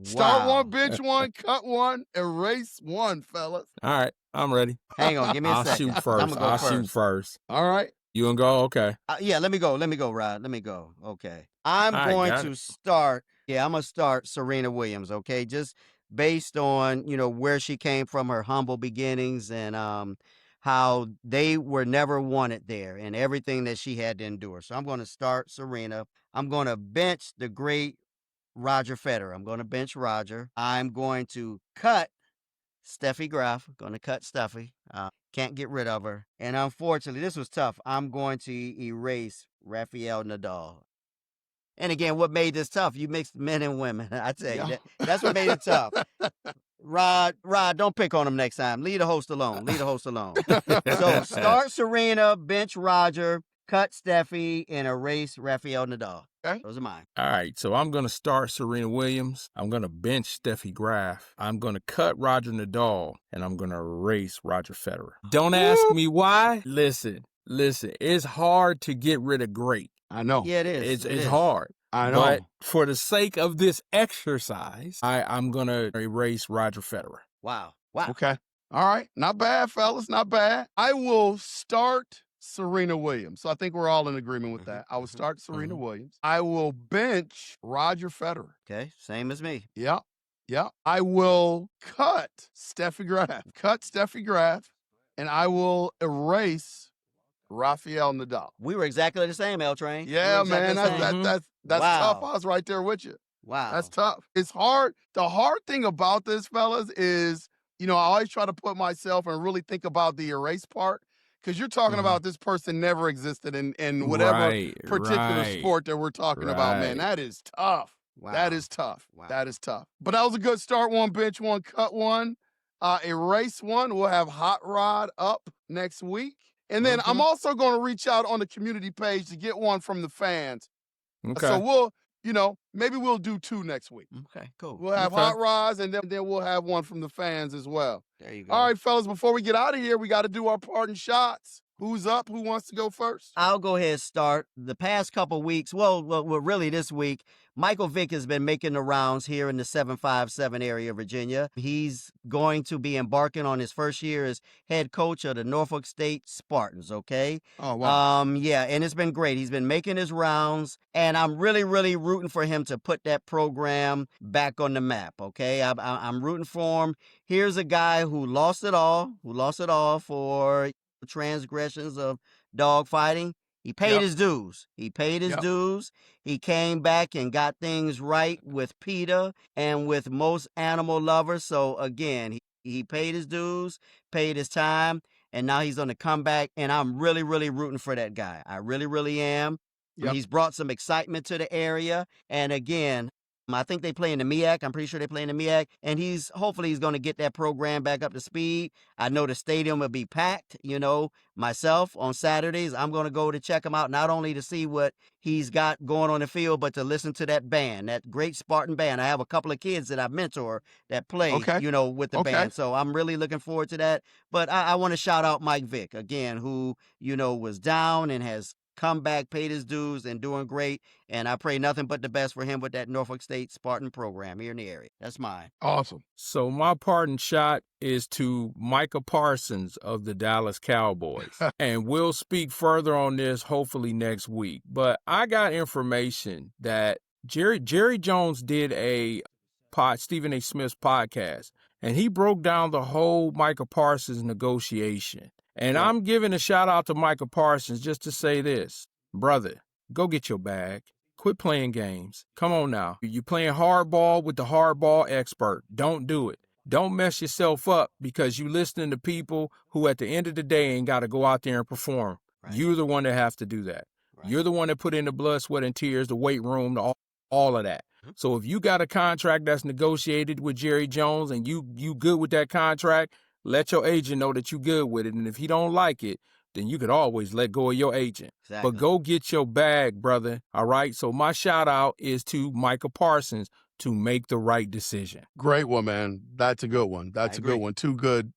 Start one, bench one, cut one, erase one, fellas. All right, I'm ready. Hang on, give me a second. Shoot first. I'm gonna go shoot first. All right. You gonna go? Okay. Yeah, let me go, Rod. Let me go. Okay. I'm going to start. Yeah, I'm gonna start Serena Williams. Okay, just based on where she came from, her humble beginnings, and how they were never wanted there, and everything that she had to endure. So I'm going to start Serena. I'm going to bench the great Roger Federer. I'm going to bench Roger. I'm going to cut Steffi Graf. Going to cut Steffi. Can't get rid of her. And unfortunately, this was tough. I'm going to erase Rafael Nadal. And again, what made this tough? You mixed men and women. I tell you, that's what made it tough. Rod, don't pick on him next time. Leave the host alone. So start Serena, bench Roger, cut Steffi, and erase Rafael Nadal. Okay. Those are mine. All right, so I'm going to start Serena Williams. I'm going to bench Steffi Graf. I'm going to cut Roger Nadal, and I'm going to erase Roger Federer. Don't ask me why. Listen, it's hard to get rid of great. I know. Yeah, it is. It's hard. I know. But for the sake of this exercise, I'm going to erase Roger Federer. Wow. Okay. All right. Not bad, fellas. Not bad. I will start Serena Williams. So I think we're all in agreement with that. I will start Serena Williams. I will bench Roger Federer. Okay. Same as me. Yeah. I will cut Steffi Graf. And I will erase Rafael Nadal. We were exactly the same, L Train. Yeah, man. That's tough. I was right there with you. Wow. That's tough. It's hard. The hard thing about this, fellas, is, I always try to put myself and really think about the erase part. Because you're talking about this person never existed in whatever particular sport that we're talking about, man. That is tough. Wow. That is tough. Wow. That is tough. But that was a good start one, bench one, cut one, erase one. We'll have Hot Rod up next week. And then I'm also going to reach out on the community page to get one from the fans. Okay. So we'll, maybe we'll do 2 next week. Okay, cool. We'll have Hot Rods, and then we'll have one from the fans as well. There you go. All right, fellas, before we get out of here, we got to do our parting shots. Who's up? Who wants to go first? I'll go ahead and start. The past couple weeks, well, really this week, Michael Vick has been making the rounds here in the 757 area of Virginia. He's going to be embarking on his first year as head coach of the Norfolk State Spartans, okay? Oh, wow. Yeah, and it's been great. He's been making his rounds, and I'm really, really rooting for him to put that program back on the map, okay? I'm rooting for him. Here's a guy who lost it all for transgressions of dog fighting. He paid his dues. He came back and got things right with PETA and with most animal lovers. So again, he paid his dues, paid his time, and now he's on the comeback. And I'm really, really rooting for that guy. I really, really am. Yep. He's brought some excitement to the area. And again, I think they play in the MEAC. I'm pretty sure they play in the MEAC. And hopefully he's going to get that program back up to speed. I know the stadium will be packed. Myself on Saturdays, I'm going to go to check him out, not only to see what he's got going on the field, but to listen to that band, that great Spartan band. I have a couple of kids that I mentor that play, with the band. So I'm really looking forward to that. But I want to shout out Mike Vick, again, who, was down and has come back, paid his dues, and doing great. And I pray nothing but the best for him with that Norfolk State Spartan program here in the area. That's mine. Awesome. So my parting shot is to Micah Parsons of the Dallas Cowboys. And we'll speak further on this hopefully next week. But I got information that Jerry Jones did a Stephen A. Smith's podcast, and he broke down the whole Micah Parsons negotiation. And I'm giving a shout out to Micah Parsons just to say this. Brother, go get your bag. Quit playing games. Come on now. You're playing hardball with the hardball expert. Don't do it. Don't mess yourself up because you listening to people who at the end of the day ain't got to go out there and perform. Right. You're the one that have to do that. Right. You're the one that put in the blood, sweat, and tears, the weight room, all of that. So if you got a contract that's negotiated with Jerry Jones and you good with that contract, let your agent know that you good with it. And if he don't like it, then you could always let go of your agent. Exactly. But go get your bag, brother. All right? So my shout out is to Micah Parsons to make the right decision. Great one, man. That's a good one. That's a good one. Two good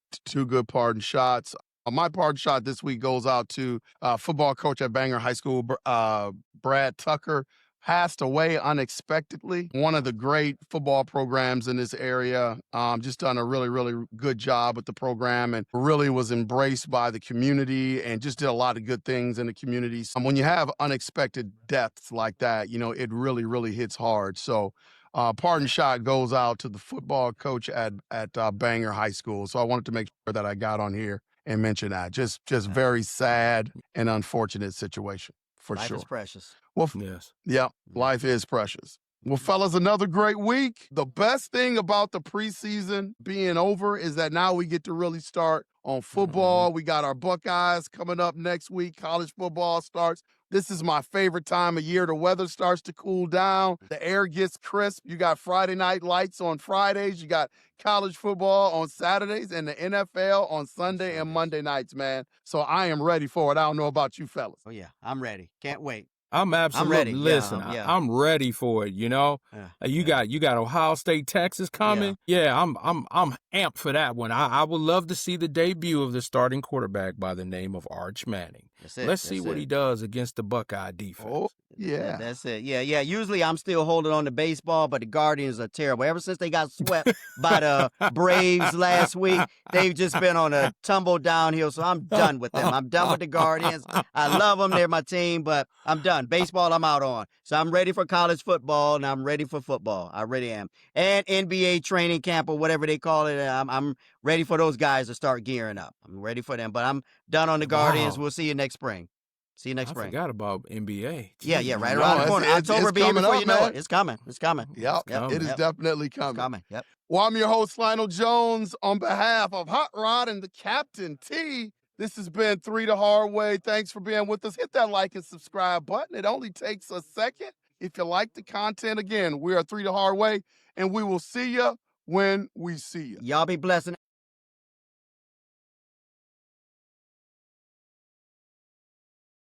pardon shots. My pardon shot this week goes out to football coach at Bangor High School, Brad Tucker. Passed away unexpectedly. One of the great football programs in this area. Just done a really, really good job with the program and really was embraced by the community and just did a lot of good things in the community. When you have unexpected deaths like that, it really, really hits hard. So pardon shot goes out to the football coach at Bangor High School. So I wanted to make sure that I got on here and mention that. Just very sad and unfortunate situation for Life sure. is precious. Well, Yes. yeah, life is precious. Well, fellas, another great week. The best thing about the preseason being over is that now we get to really start on football. We got our Buckeyes coming up next week. College football starts. This is my favorite time of year. The weather starts to cool down. The air gets crisp. You got Friday night lights on Fridays. You got college football on Saturdays and the NFL on Sunday and Monday nights, man. So I am ready for it. I don't know about you fellas. Oh, yeah. I'm ready. Can't wait. I'm absolutely ready. listen. Yeah. I'm ready for it. You got Ohio State, Texas coming. Yeah, I'm amped for that one. I would love to see the debut of the starting quarterback by the name of Arch Manning. Let's see what he does against the Buckeye defense. Oh, yeah. That's it. Yeah. Usually I'm still holding on to baseball, but the Guardians are terrible. Ever since they got swept by the Braves last week, they've just been on a tumble downhill. So I'm done with them. I'm done with the Guardians. I love them. They're my team, but I'm done. Baseball, I'm out on. So I'm ready for college football, and I'm ready for football. I really am. And NBA training camp or whatever they call it. I'm ready for those guys to start gearing up. I'm ready for them. But I'm done on the Guardians. Wow. We'll see you next spring. See you next I spring. forgot about NBA. Yeah, Jeez. right around the corner. October be here coming before up, you know man. it. It's coming. Yep, it is definitely coming. It's coming. Yep. Well, I'm your host, Lionel Jones. On behalf of Hot Rod and the Captain T, this has been 3 the Hard Way. Thanks for being with us. Hit that like and subscribe button. It only takes a second. If you like the content, again, we are 3 the Hard Way, and we will see you when we see you. Y'all be blessed.